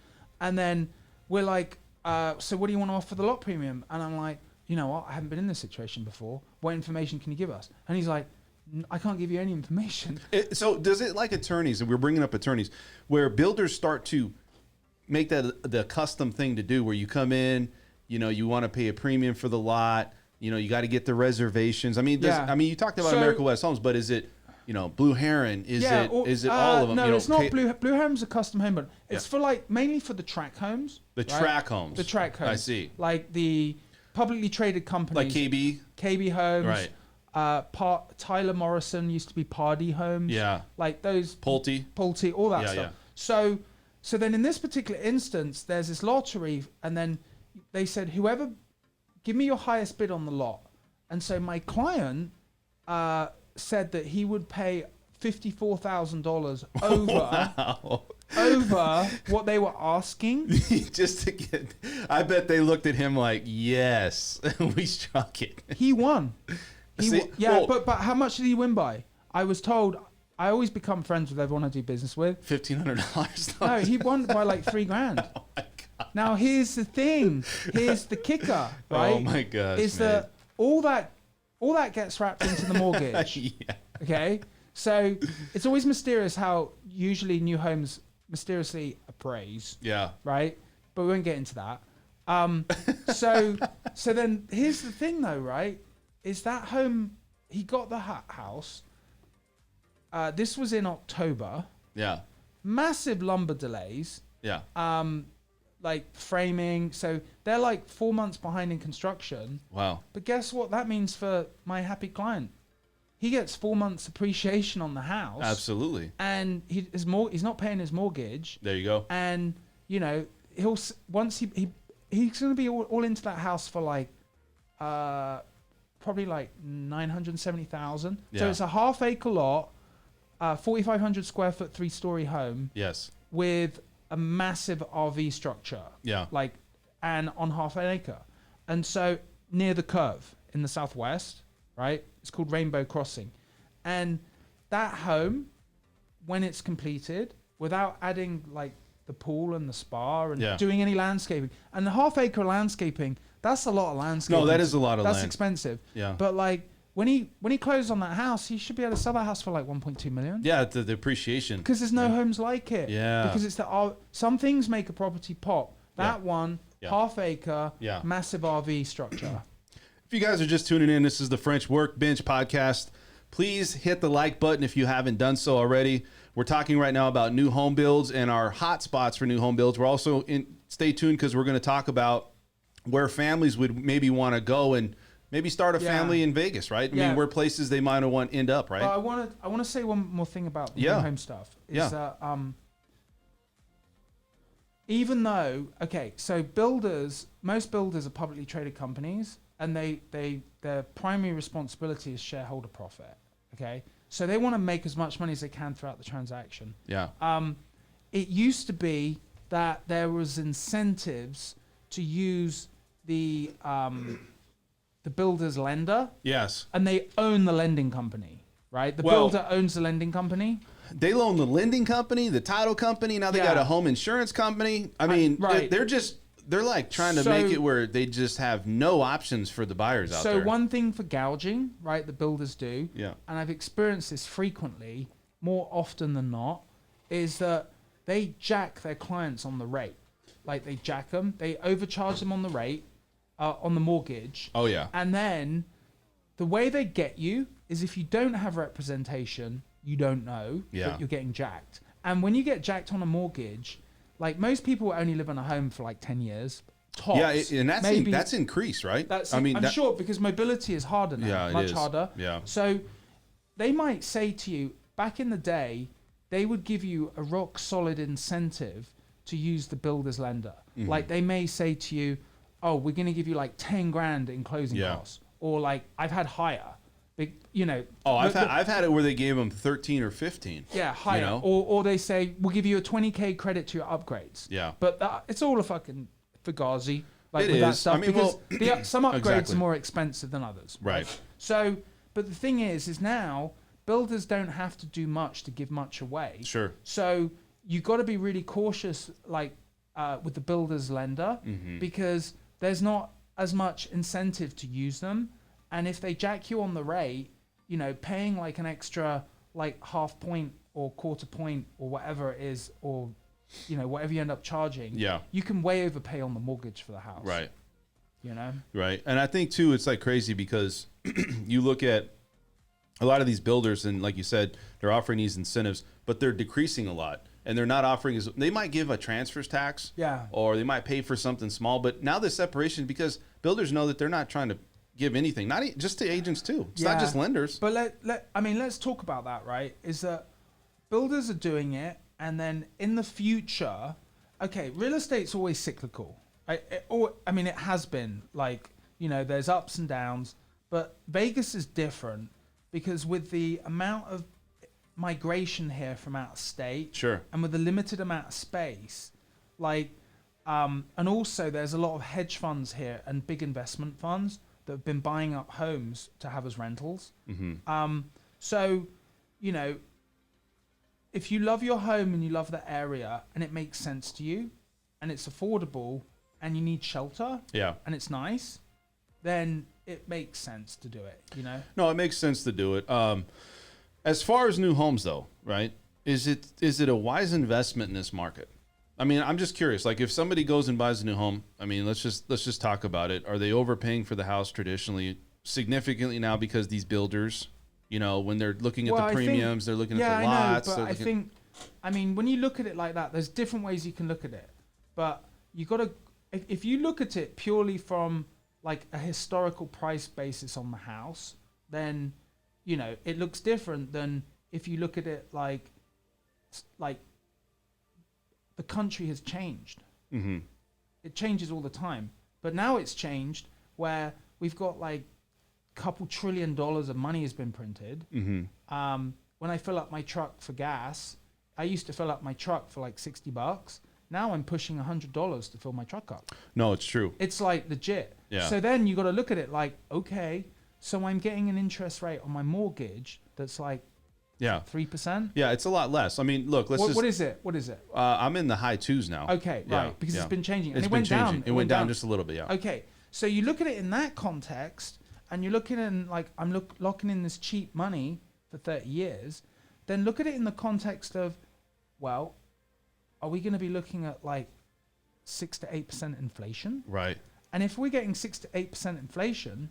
And then we're like, so what do you want to offer the lot premium? And I'm like, you know what? I haven't been in this situation before. What information can you give us? And he's like, I can't give you any information. So does it like attorneys, and we're bringing up attorneys, where builders start to make that the custom thing to do where you come in, you know, you want to pay a premium for the lot, you know, you got to get the reservations. I mean, Yeah. you talked about So- American West Homes, but is it, you know, Blue Heron? Is it all of them? No, you know, it's not Blue Home's a custom home, but it's Yeah. for like mainly for the track homes. The right? track homes. The track homes. I see. Like the publicly traded companies. Like KB? KB Homes. Right. Tyler Morrison used to be Pardee Homes. Yeah. Like those. Pulte? Pulte, all that Yeah, stuff. yeah. So then in this particular instance, there's this lottery, and then they said, whoever, give me your highest bid on the lot. And so my client said that he would pay $54,000 over what they were asking. Just to get, I bet they looked at him like, yes, we struck it. He won. See, Yeah, well- but how much did he win by? I was told. I always become friends with everyone I do business with. $1,500. No, he won by like $3,000. Oh my God. Now here's the thing. Here's the kicker, right? Oh my gosh, Is man. that all that gets wrapped into the mortgage? Yeah. Okay, so it's always mysterious how usually new homes mysteriously appraise, Yeah. right? But we won't get into that. So then here's the thing though, right? Is that home he got the house? This was in October. Yeah. Massive lumber delays. Yeah. Like framing. So they're like 4 months behind in construction. Wow. But guess what that means for my happy client? He gets 4 months appreciation on the house. Absolutely. And he's not paying his mortgage. There you go. And you know, he's going to be all into that house for like probably like 970,000. So Yeah. it's a half acre lot, 4,500 square foot, 3-story home Yes. with a massive RV structure. Yeah. Like, and on half an acre. And so near the curve in the southwest. right? It's called Rainbow Crossing. And that home, when it's completed, without adding like the pool and the spa and doing any landscaping, and the half-acre landscaping, that's a lot of landscaping. No, that is a lot of That's land. expensive. Yeah. But like when he closes on that house, he should be able to sell that house for like 1.2 million. Yeah, the appreciation. Because there's no homes like it. Yeah. Because it's some things make a property pop. That one, half-acre, massive RV structure. If you guys are just tuning in, this is the French Workbench Podcast. Please hit the like button if you haven't done so already. We're talking right now about new home builds and our hot spots for new home builds. We're also stay tuned because we're going to talk about where families would maybe want to go and maybe start a family in Vegas, right? I mean, where places they might want to end up, right? I want to say one more thing about the new home stuff. Is that even though, so most builders are publicly traded companies, and their primary responsibility is shareholder profit. Okay, so they want to make as much money as they can throughout the transaction. Yeah. It used to be that there was incentives to use the builder's lender. Yes. And they own the lending company, right? The builder owns the lending company. They loan the lending company, the title company. Now they got a home insurance company. I mean, they're like trying to make it where they just have no options for the buyers out there. So one thing for gouging, right, the builders do, and I've experienced this frequently, more often than not, is that they jack their clients on the rate. Like they jack them, they overcharge them on the rate, on the mortgage. Oh, yeah. And then the way they get you is if you don't have representation, you don't know that you're getting jacked. And when you get jacked on a mortgage, like most people only live in a home for like 10 years. Tops. Yeah, and that's increased, right? I'm sure because mobility is harder now, much harder. Yeah. So they might say to you, back in the day, they would give you a rock solid incentive to use the builder's lender. Mm-hmm. Like they may say to you, oh, we're going to give you like 10 grand in closing costs. Or like I've had higher. I've had it where they gave them 13 or 15. Yeah, higher. You know? Or they say we'll give you a 20K credit to your upgrades. Yeah. But it's all a fucking fugazi. Like it with is. That stuff, I mean, because some upgrades are more expensive than others. Right. So, but the thing is now builders don't have to do much to give much away. Sure. So you got to be really cautious, like with the builder's lender, because there's not as much incentive to use them. And if they jack you on the rate, paying like an extra like half point or quarter point or whatever it is, or whatever you end up charging, you can way overpay on the mortgage for the house. Right. Right. And I think too, it's like crazy because you look at a lot of these builders and like you said, they're offering these incentives, but they're decreasing a lot. And they're not offering they might give a transfers tax, or they might pay for something small. But now the separation, because builders know that they're not trying to give anything, not just to agents too. It's not just lenders. But let's talk about that, right? Is that builders are doing it, and then in the future, real estate's always cyclical. It has been like, there's ups and downs, but Vegas is different because with the amount of migration here from out of state, and with the limited amount of space, and also there's a lot of hedge funds here and big investment funds that have been buying up homes to have as rentals. So, if you love your home and you love the area and it makes sense to you and it's affordable and you need shelter and it's nice, then it makes sense to do it, No, it makes sense to do it. As far as new homes though, right? Is it a wise investment in this market? I mean, I'm just curious. Like, if somebody goes and buys a new home, I mean, let's just talk about it. Are they overpaying for the house traditionally, significantly now because these builders, when they're looking at the premiums, they're looking at the lots. I know, but when you look at it like that, there's different ways you can look at it. But you got to, if you look at it purely from like a historical price basis on the house, then it looks different than if you look at it like the country has changed. Mm-hmm. It changes all the time. But now it's changed where we've got like a couple $1 trillion of money has been printed. Mm-hmm. When I fill up my truck for gas, I used to fill up my truck for like $60. Now I'm pushing $100 to fill my truck up. No, it's true. It's like legit. Yeah. So then you got to look at it like, okay, So I'm getting an interest rate on my mortgage that's like Yeah. 3%. Yeah, it's a lot less. I mean, look, let's What is it? What is it? I'm in the high 2s now. Okay, Yeah, right. Because yeah. it's been changing. And It's it been went changing. down. It went down just a little bit, yeah. Okay. So you look at it in that context, and you're looking in like locking in this cheap money for 30 years. Then look at it in the context of, well, are we going to be looking at like 6 to 8% inflation? Right. And if we're getting 6 to 8% inflation,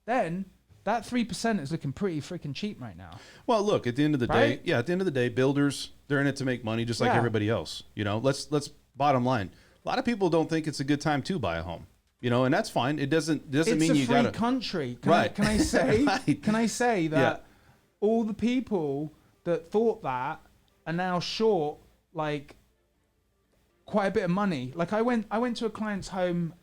then that 3% is looking pretty freaking cheap right now. Well, look, at the end of the Right? day, at the end of the day, builders, they're in it to make money just like Yeah. everybody else. You know, let's bottom line. A lot of people don't think it's a good time to buy a home. You know, and that's fine. It doesn't It's mean a you free gotta country. Right. Can I say? Right. Can I say that Yeah. all the people that thought that are now short like quite a bit of money. Like I went to a client's home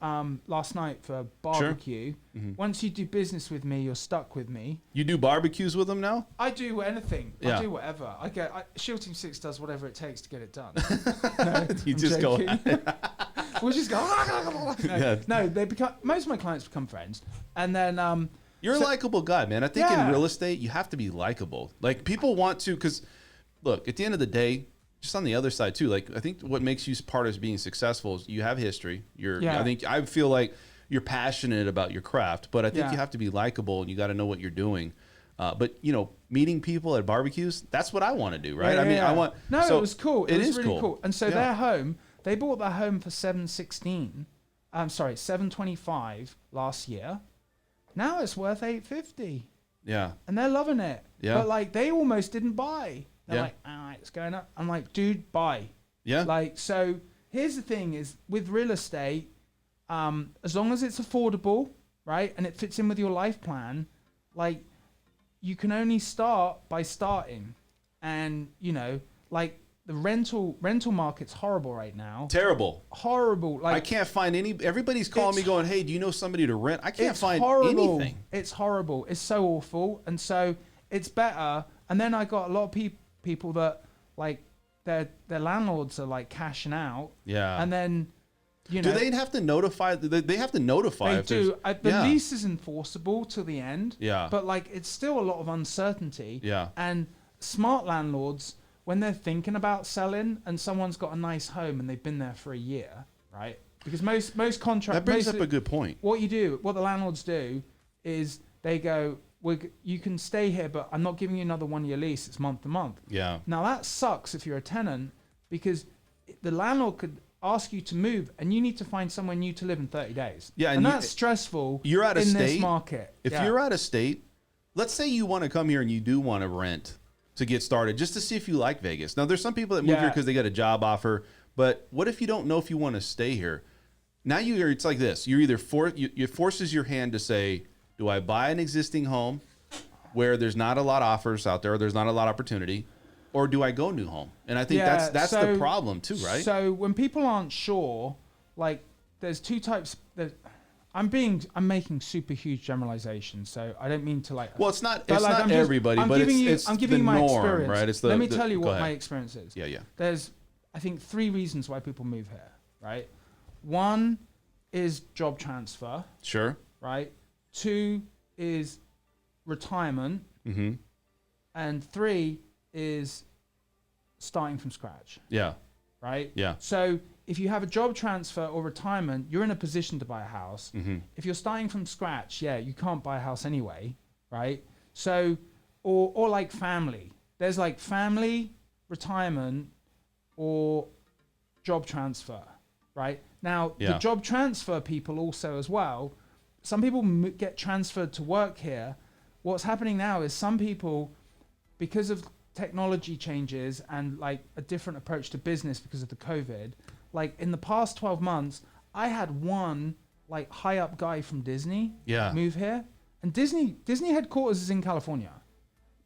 last night for a barbecue. Mm-hmm. Once you do business with me, you're stuck with me. You do barbecues with them now? I do anything. Yeah. I do whatever. Shield Team 6 does whatever it takes to get it done. You I'm just joking. go We'll just go. No, Yeah. no, they become most of my clients become friends, and then You're a likable guy, man. I think in Yeah. real estate, you have to be likable. Like people want to, because look, at the end of the day, just on the other side too. Like I think what makes you part of being successful is you have history. Yeah. I feel like you're passionate about your craft, but I think Yeah. you have to be likable and you got to know what you're doing. But you know, meeting people at barbecues, that's what I want to do, right? Yeah, I mean, yeah. I want. No, so it was cool. It was is really cool. And so Yeah. their home, they bought their home for $725 last year. Now it's worth $850, Yeah. and they're loving it. Yeah. But like they almost didn't buy. They're Yeah. like, all right, it's going up. I'm like, dude, buy. Yeah. Like, so here's the thing: is with real estate, as long as it's affordable, right, and it fits in with your life plan, like you can only start by starting, and you know, like the rental market's horrible right now. Terrible. Horrible. Like I can't find any. Everybody's calling me It's- going, "Hey, do you know somebody to rent?" I can't it's find horrible. anything. It's horrible. It's so awful, and so it's better. And then I got a lot of people that like their landlords are like cashing out. Yeah. And then, you Do know, they have to notify? They have to notify. they if there's- do. The yeah. lease is enforceable till the end. Yeah. But like, it's still a lot of uncertainty. Yeah. And smart landlords, when they're thinking about selling, and someone's got a nice home and they've been there for a year, right? Because most contracts. That brings up a good point. What the landlords do is they go, you can stay here, but I'm not giving you another 1 year lease. It's month to month. Yeah. Now that sucks if you're a tenant, because the landlord could ask you to move and you need to find somewhere new to live in 30 days. Yeah, and and that's stressful. you're out of in state. this market. If Yeah. you're out of state, let's say you want to come here and you do want to rent to get started, just to see if you like Vegas. Now, there's some people that move Yeah. here because they got a job offer, but what if you don't know if you want to stay here? Now it's like this: you're either it forces your hand to say, do I buy an existing home where there's not a lot of offers out there, or there's not a lot of opportunity, or do I go new home? And I think Yeah, that's so- the problem too, right? So when people aren't sure, like there's two types. I'm making super huge generalizations, so I don't mean to like. Well, it's not but, like, not everybody, but I'm giving you my norm, experience. right? It's Let me tell you go what ahead. my experience is. Yeah, yeah. There's, I think, 3 reasons why people move here, right? 1 is job transfer, Sure. right? 2 is retirement, Mm-hmm. and 3 is starting from scratch, Yeah. right? Yeah. So if you have a job transfer or retirement, you're in a position to buy a house. Mm-hmm. If you're starting from scratch, yeah, you can't buy a house anyway, right? So, or like family. There's like family, retirement, or job transfer, right? Now, Yeah. the job transfer people also as well, some people get transferred to work here. What's happening now is some people, because of technology changes and like a different approach to business because of the COVID, like in the past 12 months, I had one like high up guy from Disney Yeah. move here, and Disney headquarters is in California,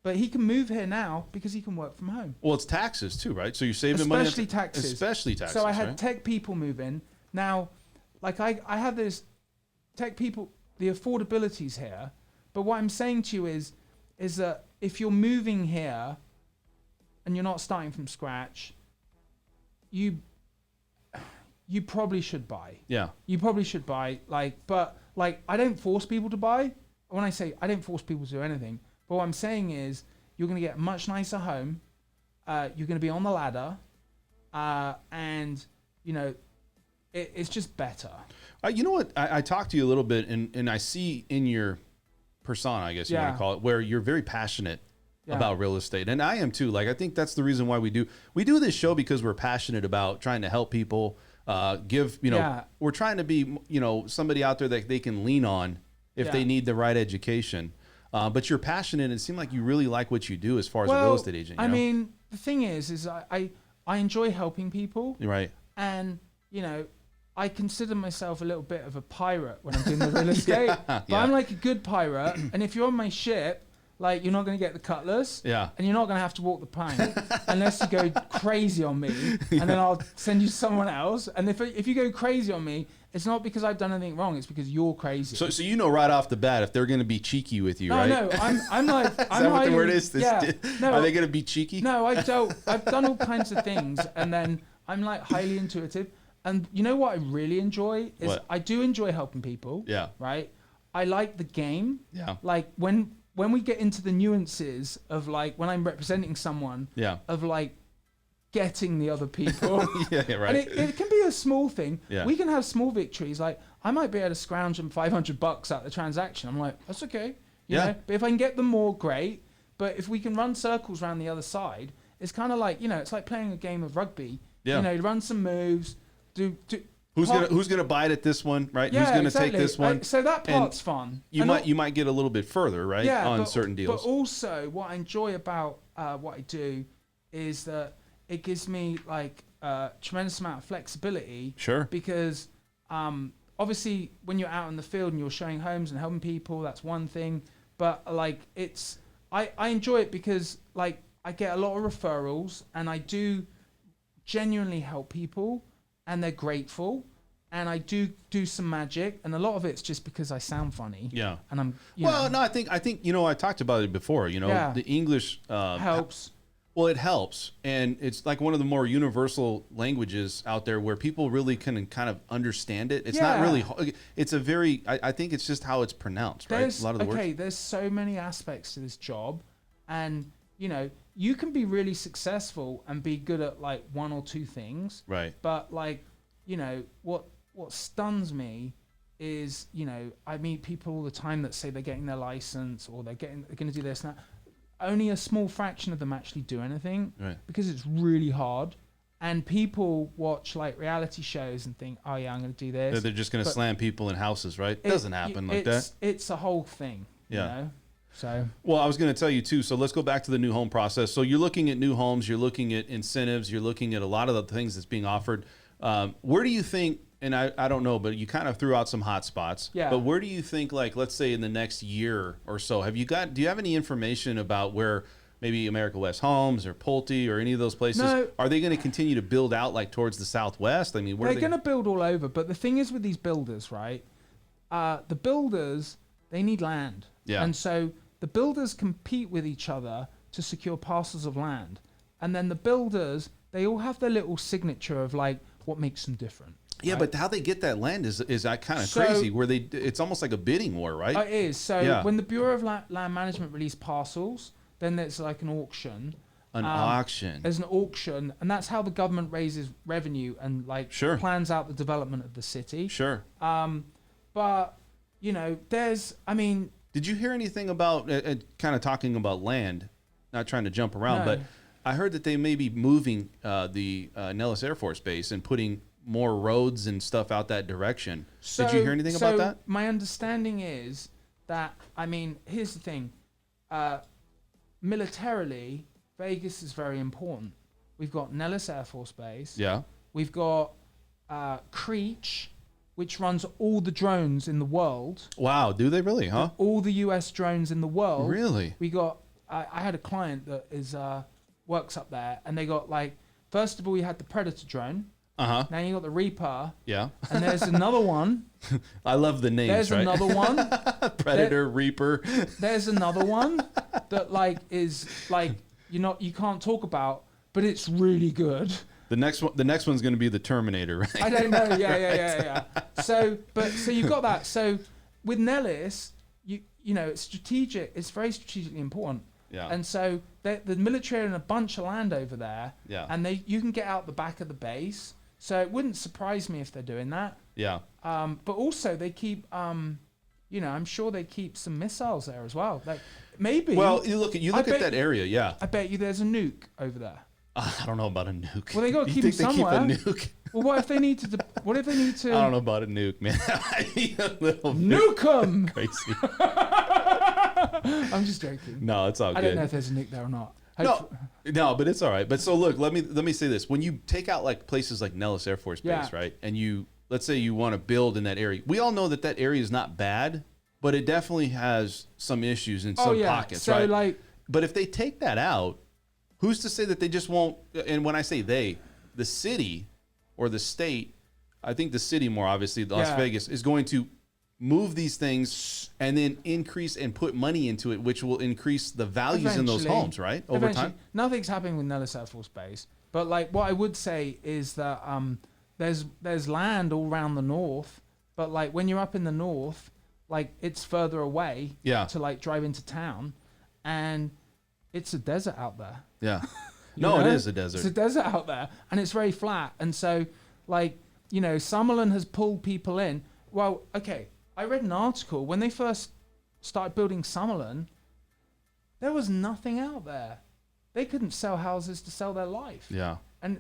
but he can move here now because he can work from home. Well, it's taxes too, right? So you're saving money. Especially taxes. Especially taxes. So I had right? tech people move in. Now, like I have this tech people, the affordability's here, but what I'm saying to you is that if you're moving here and you're not starting from scratch, you probably should buy. Yeah. You probably should buy, but I don't force people to buy. when I say I don't force people to do anything, but what I'm saying is you're going to get a much nicer home. You're going to be on the ladder, and you know, it's just better. You know what? I talked to you a little bit, and I see in your persona, I guess you want to call it, where you're very passionate about real estate, and I am too. Like, I think that's the reason why we do this show, because we're passionate about trying to help people. Give, you know, we're trying to be, you know, somebody out there that they can lean on if they need the right education. But you're passionate, and it seemed like you really like what you do as far as a real estate agent. I mean, the thing is I enjoy helping people. Right. And, you know, I consider myself a little bit of a pirate when I'm doing the real estate. But I'm like a good pirate. And if you're on my ship, like, you're not going to get the cutlass. Yeah. And you're not going to have to walk the plank unless you go crazy on me. And then I'll send you someone else. And if you go crazy on me, it's not because I've done anything wrong. It's because you're crazy. So you know right off the bat if they're going to be cheeky with you, right? No, I'm like, is that what the word is? No, are they going to be cheeky? No, I've done all kinds of things, and then I'm like highly intuitive. And you know what I really enjoy is I do enjoy helping people. Yeah. Right. I like the game. Yeah. Like when we get into the nuances of, like, when I'm representing someone. Yeah. Of like getting the other people. Yeah, right. And it can be a small thing. Yeah. We can have small victories. Like, I might be able to scrounge them $500 out of the transaction. I'm like, that's okay. You know? But if I can get them more, great. But if we can run circles around the other side, it's kind of like, you know, it's like playing a game of rugby. Yeah. You know, run some moves, Who's gonna bite at this one, right? Yeah, who's gonna take this one? So that part's fun. You might get a little bit further, right? Yeah, on certain deals. But also, what I enjoy about what I do is that it gives me like a tremendous amount of flexibility. Sure. Because obviously, when you're out in the field and you're showing homes and helping people, that's one thing. But like, I enjoy it because, like, I get a lot of referrals, and I do genuinely help people, and they're grateful, and I do some magic, and a lot of it's just because I sound funny. Yeah. And I'm I think you know, I talked about it before, you know, the English helps. Well, it helps, and it's like one of the more universal languages out there where people really can kind of understand it. It's not really, it's a very, I think it's just how it's pronounced, right? A lot of the words. There's so many aspects to this job, and you know, you can be really successful and be good at like one or two things. Right. But like, you know, what stuns me is, you know, I meet people all the time that say they're getting their license or they're going to do this and that. Only a small fraction of them actually do anything, right? Because it's really hard. And people watch like reality shows and think, oh yeah, I'm going to do this. They're just going to slam people in houses, right? It doesn't happen like that. It's a whole thing, you know? So, well, I was going to tell you too. So let's go back to the new home process. So you're looking at new homes, you're looking at incentives, you're looking at a lot of the things that's being offered. Where do you think? And I don't know, but you kind of threw out some hot spots. Yeah. But where do you think, like, let's say in the next year or so, do you have any information about where maybe America West Homes or Pulte or any of those places, are they going to continue to build out like towards the Southwest? I mean, they're going to build all over. But the thing is with these builders, right? The builders, they need land. Yeah. And so the builders compete with each other to secure parcels of land. And then the builders, they all have their little signature of like what makes them different. Yeah, right? But how they get that land is kind of crazy. Where it's almost like a bidding war, right? It is. So when the Bureau of Land Management release parcels, then there's like an auction. An auction. There's an auction, and that's how the government raises revenue and like plans out the development of the city. Sure. But you know, did you hear anything about kind of talking about land? Not trying to jump around, but I heard that they may be moving the Nellis Air Force Base and putting more roads and stuff out that direction. Did you hear anything about that? My understanding is that, here's the thing. Militarily, Vegas is very important. We've got Nellis Air Force Base. Yeah. We've got Creech, which runs all the drones in the world. Wow, do they really, huh? All the US drones in the world. Really? We got, I had a client that works up there, and they got like, first of all, you had the Predator drone. Uh-huh. Now you got the Reaper. Yeah. And there's another one. I love the names, there's another one. Predator, Reaper. There's another one that like is like you can't talk about, but it's really good. The next one's going to be the Terminator, right? I don't know. Yeah. So you've got that. So with Nellis, you know, it's strategic. It's very strategically important. Yeah. And so the military are in a bunch of land over there. Yeah. And you can get out the back of the base. So it wouldn't surprise me if they're doing that. Yeah. But also they keep, you know, I'm sure they keep some missiles there as well. Like maybe. Well, you look at that area. Yeah. I bet you there's a nuke over there. I don't know about a nuke. Well, they got to You keep think them they somewhere. keep a nuke? Well, what if they need to? What if they need to? I don't know about a nuke, man. I need a little bit Nuke 'em! crazy. I'm just joking. No, it's all I good. don't know if there's a nuke there or not. No, but it's all right. But so look, let me say this: when you take out like places like Nellis Air Force Base, Yeah. right, and let's say you want to build in that area, we all know that area is not bad, but it definitely has some issues in some pockets, so right? like, But if they take that out, who's to say that they just won't? And when I say they, the city or the state, I think the city more obviously, Las Yeah. Vegas, is going to move these things and then increase and put money into it, which will increase the values in those Eventually- homes, right? Over eventually, time. nothing's happening with Nellis Air Force Base. But like, what I would say is that there's land all around the north, but like when you're up in the north, like it's further away Yeah. to like drive into town, and it's a desert out there. Yeah. You No, know? it is a desert. It's a desert out there, and it's very flat. And so, like, you know, Summerlin has pulled people in. Well, okay, I read an article when they first started building Summerlin. There was nothing out there. They couldn't sell houses to sell their life. Yeah.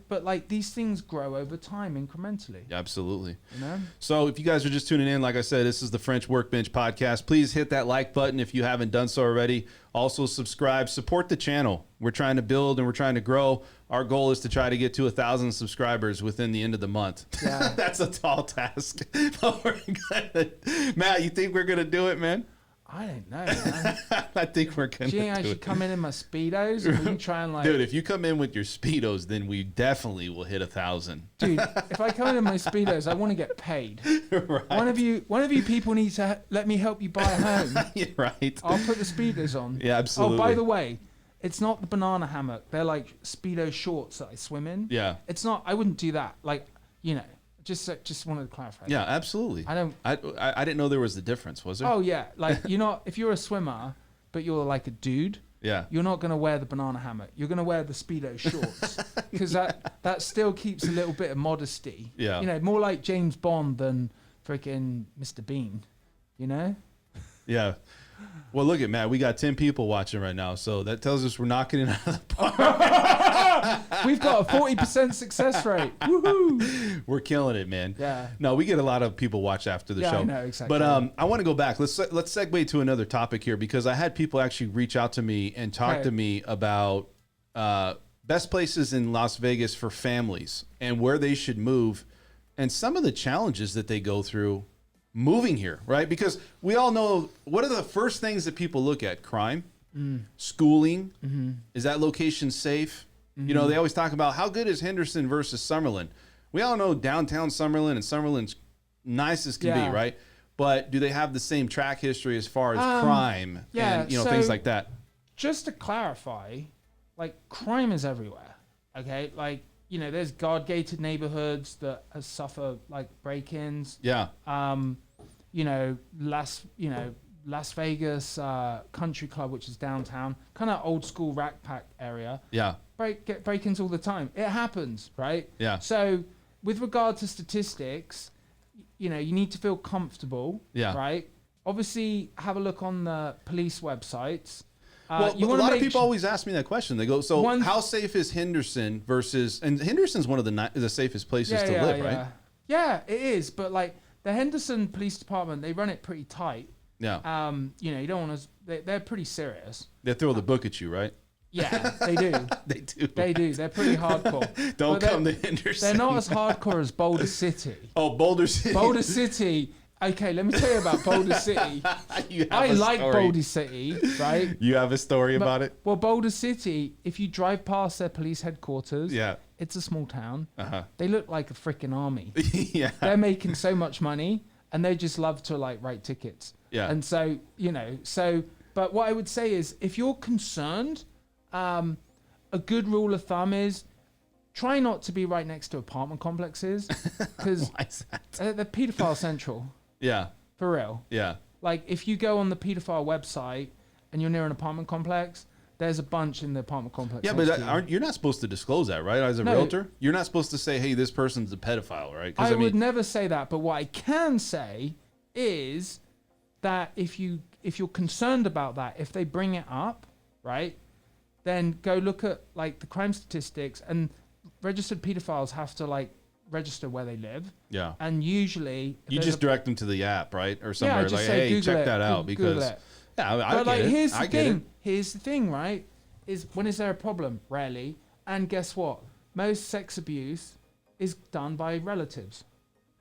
But like these things grow over time incrementally. Absolutely. You know. So if you guys are just tuning in, like I said, this is the French Workbench Podcast. Please hit that like button if you haven't done so already. Also subscribe, support the channel. We're trying to build and we're trying to grow. Our goal is to try to get to 1,000 subscribers within the end of the month. Yeah. That's a tall task. But we're gonna, Matt, you think we're gonna do it, man? I don't know, man. I think we're gonna Do you think I do should it. come in my Speedos and we can try and like... Dude, if you come in with your Speedos, then we definitely will hit 1,000. Dude, if I come in my Speedos, I want to get paid. Right. One of you people need to let me help you buy a home. Yeah, right. I'll put the Speedos on. Yeah, absolutely. Oh, by the way, it's not the banana hammock. They're like Speedo shorts that I swim in. Yeah. It's not. I wouldn't do that. Like, you know, just wanted to clarify. Yeah, absolutely. I don't. I didn't know there was the difference, was there? Oh yeah, like you're not. If you're a swimmer, but you're like a dude, Yeah. you're not gonna wear the banana hammock. You're gonna wear the Speedo shorts because that still keeps a little bit of modesty. Yeah. You know, more like James Bond than freaking Mr. Bean. You know. Yeah. Well, look at Matt. We got 10 people watching right now, so that tells us we're knocking it out of the park. We've got a 40% success rate. Woohoo! We're killing it, man. Yeah. No, we get a lot of people watch after the Yeah, show. I know, exactly. But I want to go back. Let's segue to another topic here because I had people actually reach out to me and talk Okay. to me about best places in Las Vegas for families and where they should move and some of the challenges that they go through moving here, right? Because we all know what are the first things that people look at? Crime, schooling, is that location safe? You know, they always talk about how good is Henderson versus Summerlin. We all know downtown Summerlin and Summerlin's nice as can Yeah. be, right? But do they have the same track history as far as crime yeah, and, you know, so- things like that? Just to clarify, like crime is everywhere. Okay, like you know, there's guard-gated neighborhoods that suffer like break-ins. Yeah. You know, Las Vegas Country Club, which is downtown, kind of old school Rack Pack area. Yeah. Get break-ins all the time. It happens, right? Yeah. So, with regard to statistics, you know, you need to feel comfortable. Yeah. Right. Obviously, have a look on the police websites. Well, you a wanna lot of make people always ask me that question. They go, so One- how safe is Henderson versus, and Henderson's one of the safest places to live, right? Yeah, it is. But like the Henderson Police Department, they run it pretty tight. Yeah. You know, you don't want to. They're pretty serious. They throw the book at you, right? Yeah, they do. They do. They do. They're pretty hardcore. Don't But come to Henderson. They're not as hardcore as Boulder City. Oh, Boulder City. Boulder City. Okay, let me tell you about Boulder City. You have I a like story. Boulder City, right? You have a story But- about it? Well, Boulder City, if you drive past their police headquarters, Yeah. it's a small town. Uh-huh. They look like a freaking army. Yeah. They're making so much money, and they just love to like write tickets. Yeah. And so, you know, but what I would say is, if you're concerned, a good rule of thumb is try not to be right next to apartment complexes because Why is that? they're pedophile central. Yeah. For real. Yeah. Like if you go on the pedophile website and you're near an apartment complex, there's a bunch in the apartment complex. Yeah, next but to you. you're not supposed to disclose that, right? As a No. realtor, you're not supposed to say, "Hey, this person's a pedophile," right? 'Cause, I would never say that, but what I can say is that if you're concerned about that, if they bring it up, right, then go look at like the crime statistics, and registered pedophiles have to like register where they live, yeah, and usually you there's just a- direct them to the app, right, or somewhere just like, say "Hey, Google check it, that out," Google because it. yeah, I But get like, it. here's I the get it. thing. Here's the thing, right? Is when is there a problem? Rarely. And guess what? Most sex abuse is done by relatives.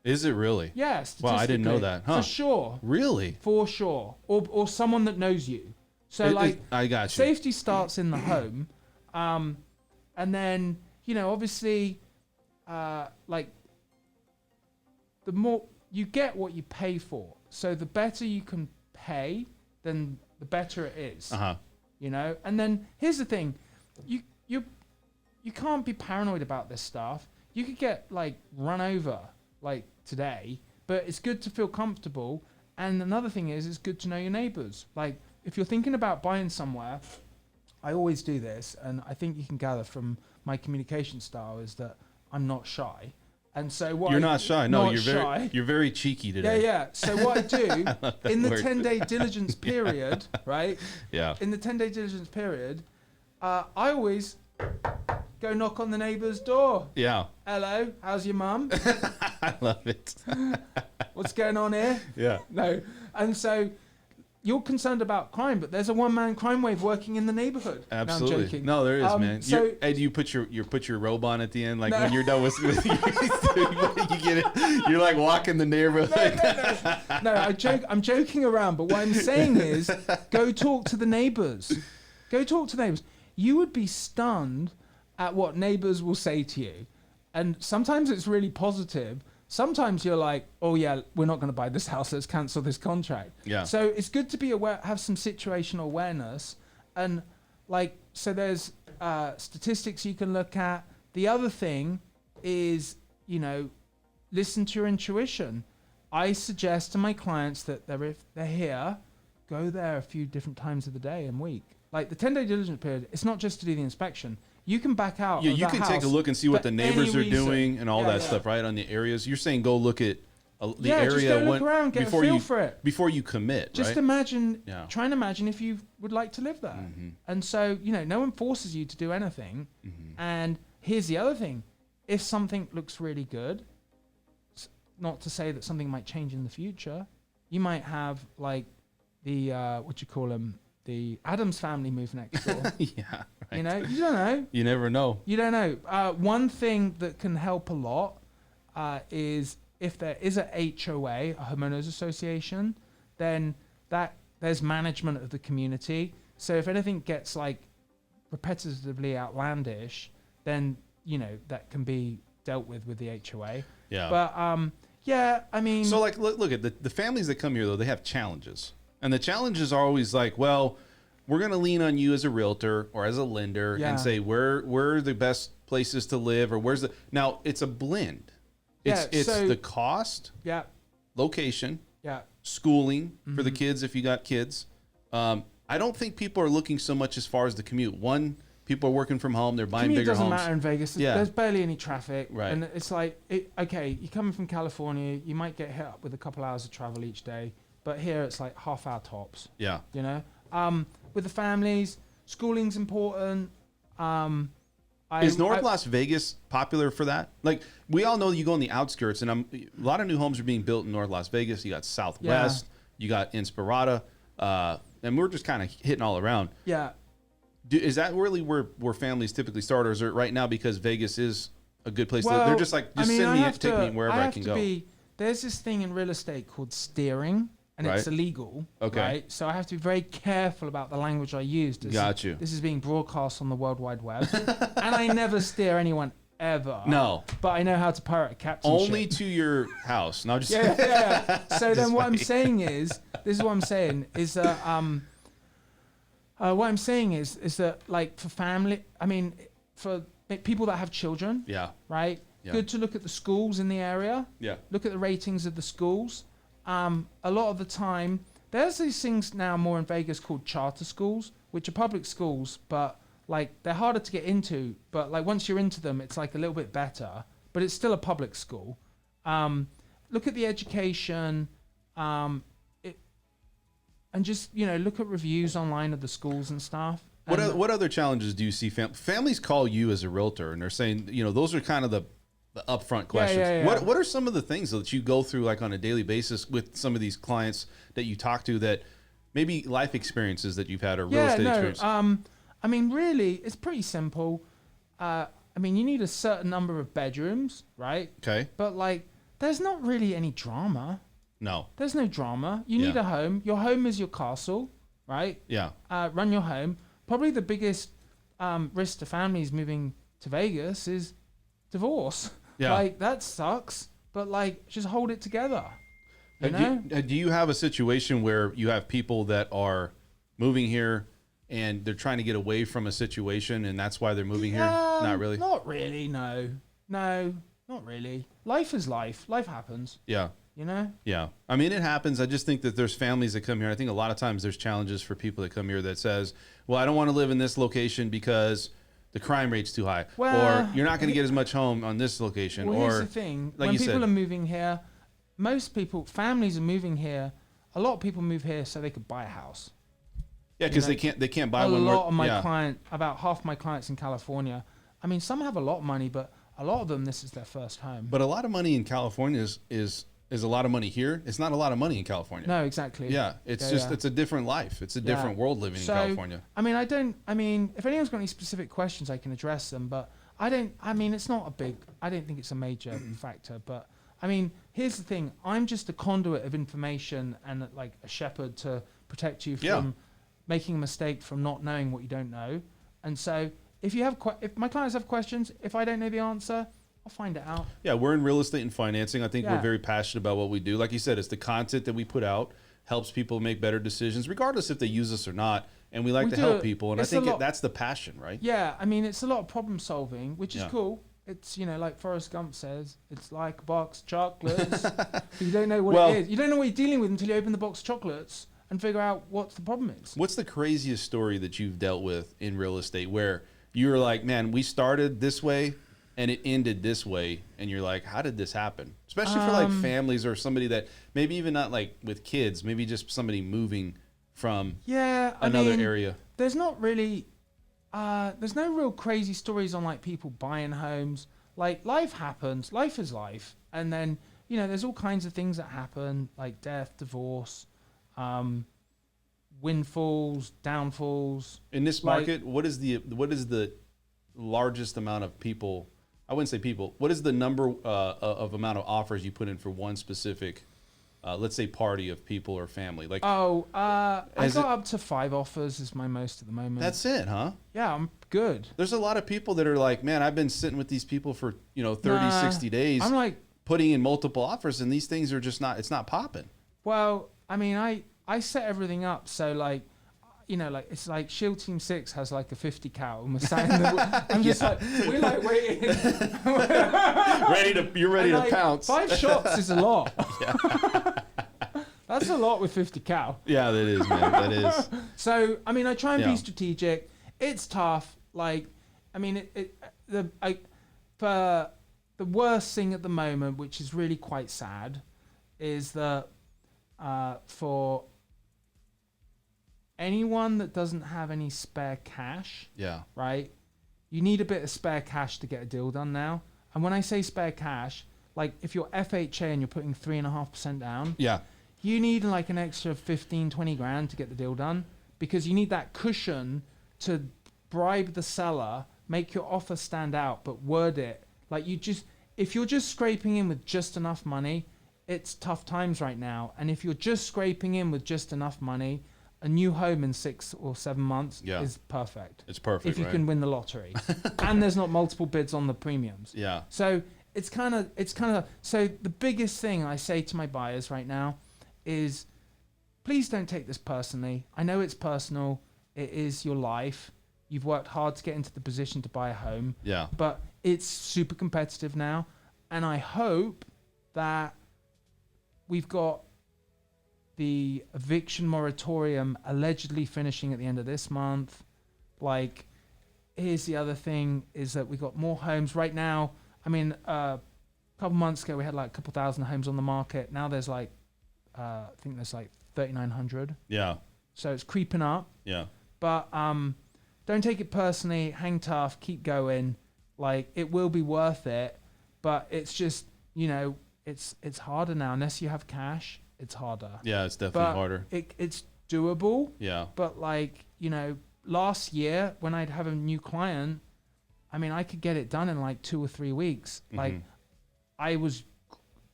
Is it really? Yeah, Wow, I didn't know statistically. that. Huh. For sure. Really? For sure. Or someone that knows you. So like I got you. safety starts in the home. And then, you know, obviously like the more you get what you pay for. So the better you can pay, then the better it is. Uh-huh. You know? And then here's the thing. You can't be paranoid about this stuff. You could get like run over like today, but it's good to feel comfortable. And another thing is it's good to know your neighbors. Like if you're thinking about buying somewhere, I always do this, and I think you can gather from my communication style is that I'm not shy. And so what You're I- not shy. No, not you're very cheeky Yeah, today. yeah. So what I do in the word. 10-day diligence period, right? Yeah. In the 10-day diligence period, I always go knock on the neighbour's door. Yeah. Hello, how's your mum? I love it. What's going on here? Yeah. No. And so you're concerned about crime, but there's a one-man crime wave working in the neighbourhood. Absolutely. No, I'm joking. No, there is, man. So Hey, do you put your robe on at the end, like No. when you're done with you get it? You're like walking the neighborhood. no, I'm joking around, but what I'm saying is go talk to the neighbours. Go talk to neighbours. You would be stunned at what neighbours will say to you. And sometimes it's really positive. Sometimes you're like, oh yeah, we're not going to buy this house. Let's cancel this contract. Yeah. So it's good to be aware, have some situational awareness. And like, so there's statistics you can look at. The other thing is, you know, listen to your intuition. I suggest to my clients that if they're here, go there a few different times of the day and week. Like the 10-day diligence period, it's not just to do the inspection. You can back out. Yeah, of you that can take a house look and see what for the neighbors any are reason. doing and all Yeah, that yeah. stuff, right? On the areas. You're saying go look at the Yeah, area just go look when- around, get a before feel you for it. before you commit, Just right? imagine, Yeah. try and imagine if you would like to live there. Mm-hmm. And so, you know, no one forces you to do anything. Mm-hmm. And here's the other thing. If something looks really good, not to say that something might change in the future, you might have like the, what you call them, the Addams family move next door. Yeah, right. You know, you don't know. You never know. You don't know. One thing that can help a lot is if there is a HOA, a homeowners association, then there's management of the community. So if anything gets like repetitively outlandish, then you know that can be dealt with the HOA. Yeah. But yeah, I mean, So like look at the families that come here though, they have challenges. And the challenges are always like, well, we're going to lean on you as a realtor or as a lender Yeah. and say where are the best places to live or where's the now it's a blend. It's Yeah, so- the cost, yeah, location, yeah. schooling for Mm-hmm. the kids if you got kids. I don't think people are looking so much as far as the commute. One, people are working from home, they're buying Commute bigger doesn't homes. matter in Vegas. Yeah. There's barely any traffic. Right. And it's like, okay, you're coming from California, you might get hit up with a couple hours of travel each day. But here it's like half hour tops, Yeah. you know? With the families, schooling's important. Is North Las Vegas popular for that? Like we all know you go in the outskirts, and a lot of new homes are being built in North Las Vegas. You got Southwest, you got Inspirada, and we're just kind of hitting all around. Yeah. Is that really where families typically start, or is it right now because Vegas is a good place? Well, They're just like, just send me, take me wherever I can go. There's this thing in real estate called steering, and it's Right. illegal. Okay. Right? So I have to be very careful about the language I use. Got you. This is being broadcast on the World Wide Web. And I never steer anyone ever. No. But I know how to pirate a captainship. Only to your house. No, just Yeah. So then what I'm saying is, this is what I'm saying, is that what I'm saying is that like for family, I mean, for people that have children, yeah, right? Yeah. Good to look at the schools in the area. yeah, Look at the ratings of the schools. A lot of the time, there's these things now more in Vegas called charter schools, which are public schools, but like they're harder to get into. But like once you're into them, it's like a little bit better. But it's still a public school. Look at the education, and just look at reviews online of the schools and stuff. What other challenges do you see? Families call you as a realtor, and they're saying, those are kind of the upfront questions. Yeah. What are some of the things that you go through like on a daily basis with some of these clients that you talk to, that maybe life experiences that you've had or real estate experience? I mean, really, it's pretty simple. I mean, you need a certain number of bedrooms, right? Okay. But like, there's not really any drama. No. There's no drama. You need a home. Your home is your castle, right? Yeah. Run your home. Probably the biggest risk to families moving to Vegas is divorce. Yeah. Like, that sucks. But like, just hold it together. You know? Do you have a situation where you have people that are moving here and they're trying to get away from a situation, and that's why they're moving here? Not really. Not really. No, not really. Life is life. Life happens. Yeah. Yeah. I mean, it happens. I just think that there's families that come here. I think a lot of times there's challenges for people that come here that says, well, I don't want to live in this location because the crime rate's too high, or you're not going to get as much home on this location. Well, or here's the thing. like when you people said, are moving here, families are moving here. A lot of people move here so they could buy a house. yeah, because they can't buy one. About half my clients in California, I mean, some have a lot of money, but a lot of them, this is their first home. But a lot of money in California is a lot of money here. It's not a lot of money in California. No, exactly. Yeah, it's a different life. It's a different world living in California. I mean, if anyone's got any specific questions, I can address them, but I don't think it's a major factor, but I mean, here's the thing. I'm just a conduit of information and like a shepherd to protect you from making a mistake, from not knowing what you don't know. And so if my clients have questions, if I don't know the answer, I'll find it out. Yeah, we're in real estate and financing. I think we're very passionate about what we do. Like you said, it's the content that we put out helps people make better decisions, regardless if they use us or not. And we like to help people. And I think that's the passion, right? Yeah, I mean, it's a lot of problem solving, which is cool. It's, like Forrest Gump says, it's like a box of chocolates. You don't know what it is. You don't know what you're dealing with until you open the box of chocolates and figure out what the problem is. What's the craziest story that you've dealt with in real estate where you're like, man, we started this way and it ended this way, and you're like, how did this happen? Especially for like families or somebody that maybe even not like with kids, maybe just somebody moving from another area. There's not really, there's no real crazy stories on like people buying homes. Like, life happens, life is life. And then, there's all kinds of things that happen, like death, divorce, windfalls, downfalls. In this market, what is the largest amount of people? I wouldn't say people. What is the number of amount of offers you put in for one specific, let's say, party of people or family? Like, I got up to 5 offers is my most at the moment. That's it, huh? Yeah, I'm good. There's a lot of people that are like, man, I've been sitting with these people for 30, 60 days. I'm like putting in multiple offers, and these things are just not. It's not popping. Well, I mean, I set everything up so like, it's like Shield Team 6 has like a 50 cal, and we're sat in the, I'm just like, we're like waiting. You're ready to pounce. 5 shots is a lot. That's a lot with 50 cal. Yeah, that is, man. That is. So, I mean, I try and be strategic. It's tough. Like, I mean, for the worst thing at the moment, which is really quite sad, is that for anyone that doesn't have any spare cash, right? You need a bit of spare cash to get a deal done now. And when I say spare cash, like if you're FHA and you're putting 3.5% down, you need like an extra 15, 20 grand to get the deal done, because you need that cushion to bribe the seller, make your offer stand out, but word it. Like if you're just scraping in with just enough money, it's tough times right now. And if you're just scraping in with just enough money, a new home in 6 or 7 months is perfect. It's perfect if you can win the lottery, and there's not multiple bids on the premiums. Yeah. So it's kind of. So the biggest thing I say to my buyers right now is, please don't take this personally. I know it's personal. It is your life. You've worked hard to get into the position to buy a home. Yeah. But it's super competitive now, and I hope that we've got the eviction moratorium allegedly finishing at the end of this month. Like, here's the other thing is that we got more homes right now. I mean, a couple months ago we had like a couple thousand homes on the market. Now there's like, I think there's like 3,900. Yeah. So it's creeping up. Yeah. But don't take it personally. Hang tough. Keep going. Like, it will be worth it. But it's just, you know, it's harder now. Unless you have cash, it's harder. Yeah, it's definitely But harder. it's doable. Yeah. But like, you know, last year when I'd have a new client, I mean, I could get it done in like 2 or 3 weeks. Like, I was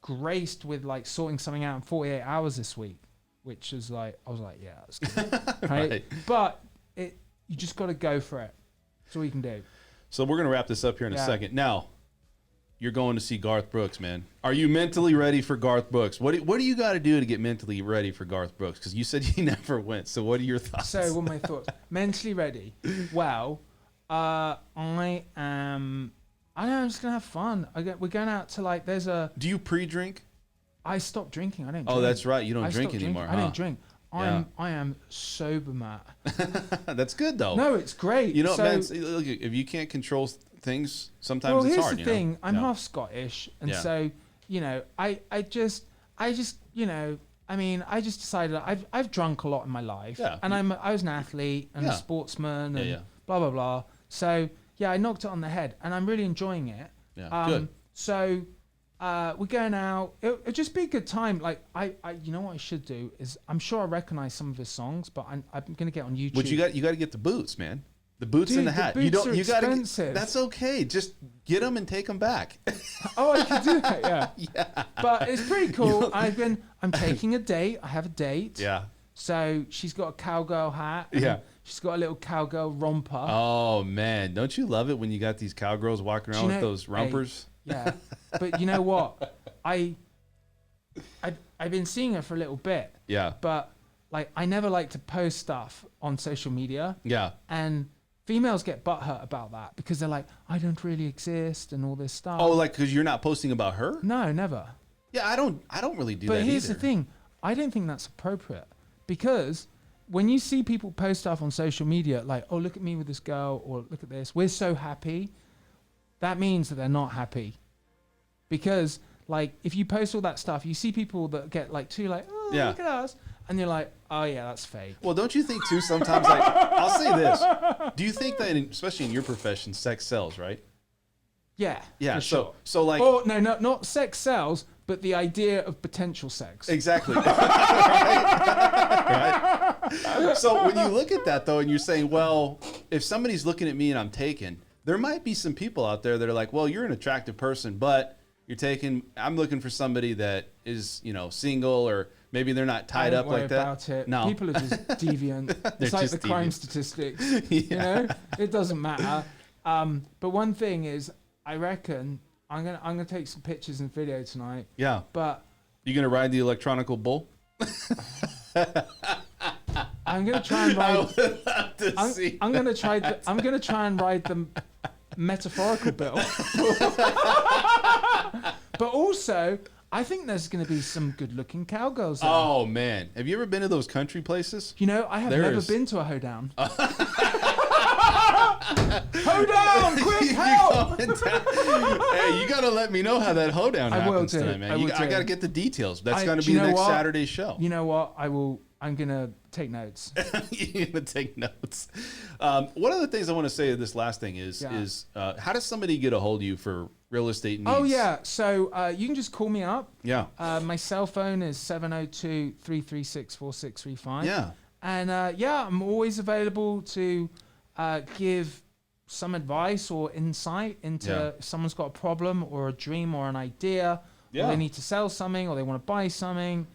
graced with like sorting something out in 48 hours this week, which is like, I was like, yeah, that's good. Right? But you just got to go for it. That's all you can do. So we're gonna wrap this up here in a Yeah. second. Now, you're going to see Garth Brooks, man. Are you mentally ready for Garth Brooks? What do you got to do to get mentally ready for Garth Brooks? Because you said you never went. So what are your thoughts? So what are my thoughts? Mentally ready. Well, I am. I know, I'm just gonna have fun. We're going out to like. Do you pre-drink? I stopped drinking. I don't. Oh, drink. that's right. You don't I drink stopped anymore. drinking. I Huh? don't drink. I am sober, Matt. That's good though. No, it's great. You know, so, man. Look, if you can't control things, sometimes well, it's here's hard. the you thing. know? I'm Yeah. half Scottish, and Yeah. so you know, I just, you know, I mean, I just decided I've drunk a lot in my life, Yeah. and I was an athlete and Yeah. a sportsman, and Yeah. blah blah blah. So yeah, I knocked it on the head, and I'm really enjoying it. Yeah, good. So we're going out. It'll just be a good time. Like I, you know what I should do is, I'm sure I recognize some of his songs, but I'm gonna get on YouTube. But you got to get the boots, man. The boots Dude, and the the hat. boots You don't. are You got to. expensive. That's okay. Just get them and take them back. Oh, I could do that, yeah. Yeah. But it's pretty cool. I'm taking a date. I have a date. Yeah. So she's got a cowgirl hat. and Yeah. She's got a little cowgirl romper. Oh man, don't you love it when you got these cowgirls walking around Do you with know- those rompers? Yeah. But you know what? I've been seeing her for a little bit, Yeah. but like I never like to post stuff on social media, Yeah. and females get butthurt about that because they're like, I don't really exist and all this stuff. Oh, like because you're not posting about her? No, never. Yeah, I don't really do that. But here's either. the thing. I don't think that's appropriate, because when you see people post stuff on social media like, oh, look at me with this girl, or look at this, we're so happy, that means that they're not happy. Because like if you post all that stuff, you see people that get like too like, oh, Yeah. look at us, and you're like, oh yeah, that's fake. Well, don't you think too? Sometimes, like, I'll say this: do you think that, especially in your profession, sex sells, right? Yeah. Yeah. For sure. So like. Oh no, not sex sells, but the idea of potential sex. Exactly. Right? So when you look at that though, and you're saying, well, if somebody's looking at me and I'm taken, there might be some people out there that are like, well, you're an attractive person, but you're taken. I'm looking for somebody that is, you know, single, or maybe they're not tied Don't up worry like that. about it. No. People are just deviant. It's like just the crime deviant. statistics. Yeah. You know, it doesn't matter. But one thing is, I reckon I'm gonna take some pictures and video tonight. Yeah. But You gonna ride the electronical bull? I'm gonna try and ride. To see. I'm gonna try and ride the metaphorical bill. But also, I think there's gonna be some good-looking cowgirls there. Oh man, have you ever been to those country places? You know, I have There never is- been to a hoedown. Hoedown! Quick, help! Hey, you gotta let me know how that hoedown I will happens do. tonight, man. I will I do. gotta get the details. That's I- gonna do be you the know next what? Saturday's show. You know what? I'm gonna take notes. You're gonna take notes. One of the things I want to say, this last thing is, Yeah. how does somebody get a hold of you for real estate needs? Oh yeah, so you can just call me up. Yeah. My cell phone is 702-336-4635. Yeah. And I'm always available to give some advice or insight into Yeah. if someone's got a problem or a dream or an idea, Yeah. or they need to sell something or they want to buy something,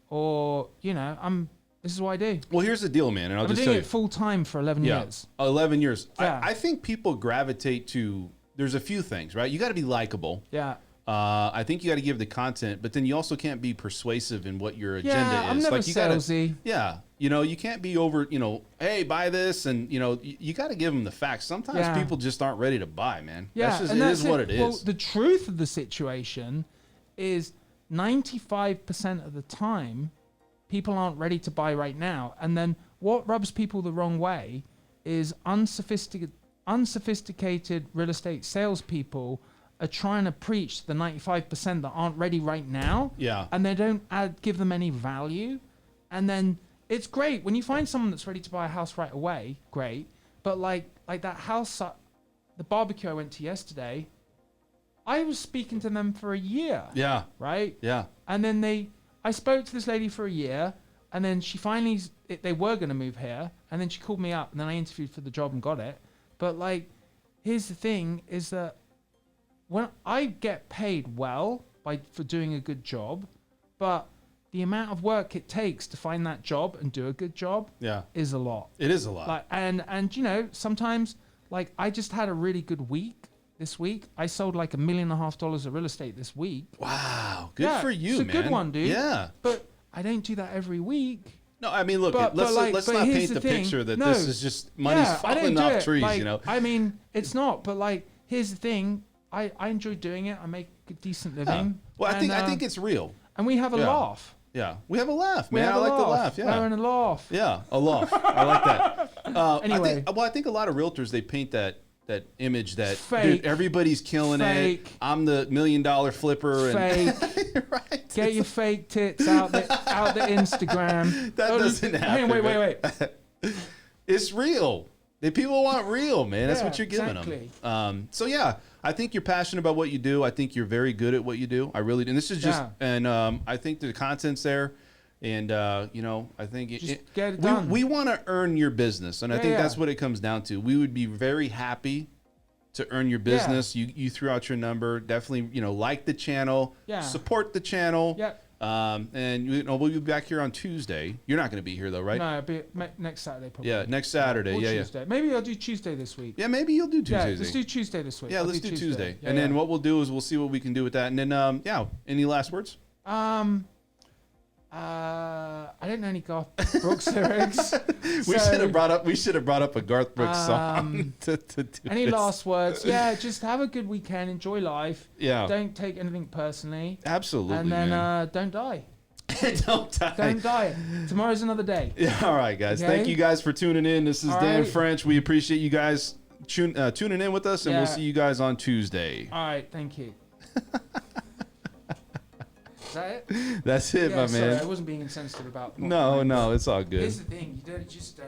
or this is what I do. Well, here's the deal, man, and I'll I've been just tell doing you. it full time for 11 Yeah. years. 11 years. Yeah. I think people gravitate to. There's a few things, right? You got to be likable. Yeah. I think you got to give the content, but then you also can't be persuasive in what your agenda Yeah, is. I'm never like you gotta, salesy. yeah, you can't be over. Hey, buy this, and you got to give them the facts. Sometimes Yeah. people just aren't ready to buy, man. Yeah, That's just, and it that's is what it is. Well, the truth of the situation is 95% of the time, people aren't ready to buy right now. And then what rubs people the wrong way is unsophisticated real estate salespeople are trying to preach to the 95% that aren't ready right now. Yeah. And they don't give them any value. And then it's great when you find someone that's ready to buy a house right away, great. But like that house, the barbecue I went to yesterday, I was speaking to them for a year. Yeah. Right? Yeah. And then I spoke to this lady for a year, and then she finally, they were going to move here, and then she called me up, and then I interviewed for the job and got it. But like, here's the thing, is that when I get paid well for doing a good job, but the amount of work it takes to find that job and do a good job is a lot. It is a lot. Like, and you know, sometimes, like, I just had a really good week this week. I sold like $1.5 million of real estate this week. Wow. Good for you, man. It's a good one, dude. Yeah. But I don't do that every week. No, I mean, look, But let's not here's paint the thing. picture that No. this is just money's I don't falling do off it. trees, Like, you know? I mean, it's not, but like, here's the thing. I enjoy doing it. I make a decent Yeah. living. Well, And, I think it's real. and we have a Yeah. laugh. Yeah. We have a laugh, We man. have I a like laugh. the laugh. Yeah. We're having a laugh. Yeah, a laugh. I like that. Anyway. I think a lot of realtors, they paint that image that Fake. dude, everybody's killing it. Fake. I'm the $1 million flipper. Fake. Right. Get your fake tits out the Instagram. That doesn't happen. Wait. It's real. The people want real, man. That's Yeah, what you're giving exactly. them. So yeah, I think you're passionate about what you do. I think you're very good at what you do. I really do. And this is just, Yeah. and I think the content's there. And, you know, I think Just get it done. we want to earn your business. And I Yeah, think yeah. that's what it comes down to. We would be very happy to earn your business. You threw out your number. Definitely, you know, like the channel, Yeah. support the channel. Yeah. And you know, we'll be back here on Tuesday. You're not going to be here though, right? No, it'll be next Saturday probably. Yeah, next Saturday. Or Yeah, yeah. Tuesday. Maybe I'll do Tuesday this week. Yeah, maybe you'll do Yeah, Tuesday. let's do Tuesday this week. Yeah, I'll let's do Tuesday. Yeah, And then yeah. what we'll do is we'll see what we can do with that. And then, yeah, any last words? I don't know any Garth Brooks lyrics. We So, should have brought up a Garth Brooks song to do Any this. last words? Yeah, just have a good weekend. Enjoy life. Yeah. Don't take anything personally. Absolutely, And then man. don't die. Don't die. Don't die. Tomorrow's another day. Yeah, all right, guys. Okay? Thank you guys for tuning in. This is All Dan right. French. We appreciate you guys tuning in with us, and we'll Yeah. see you guys on Tuesday. All right. Thank you. Is that it? That's it, Yeah, my sorry, man. I wasn't being insensitive about. not No, buying. no, it's all good. Here's the thing. You don't just.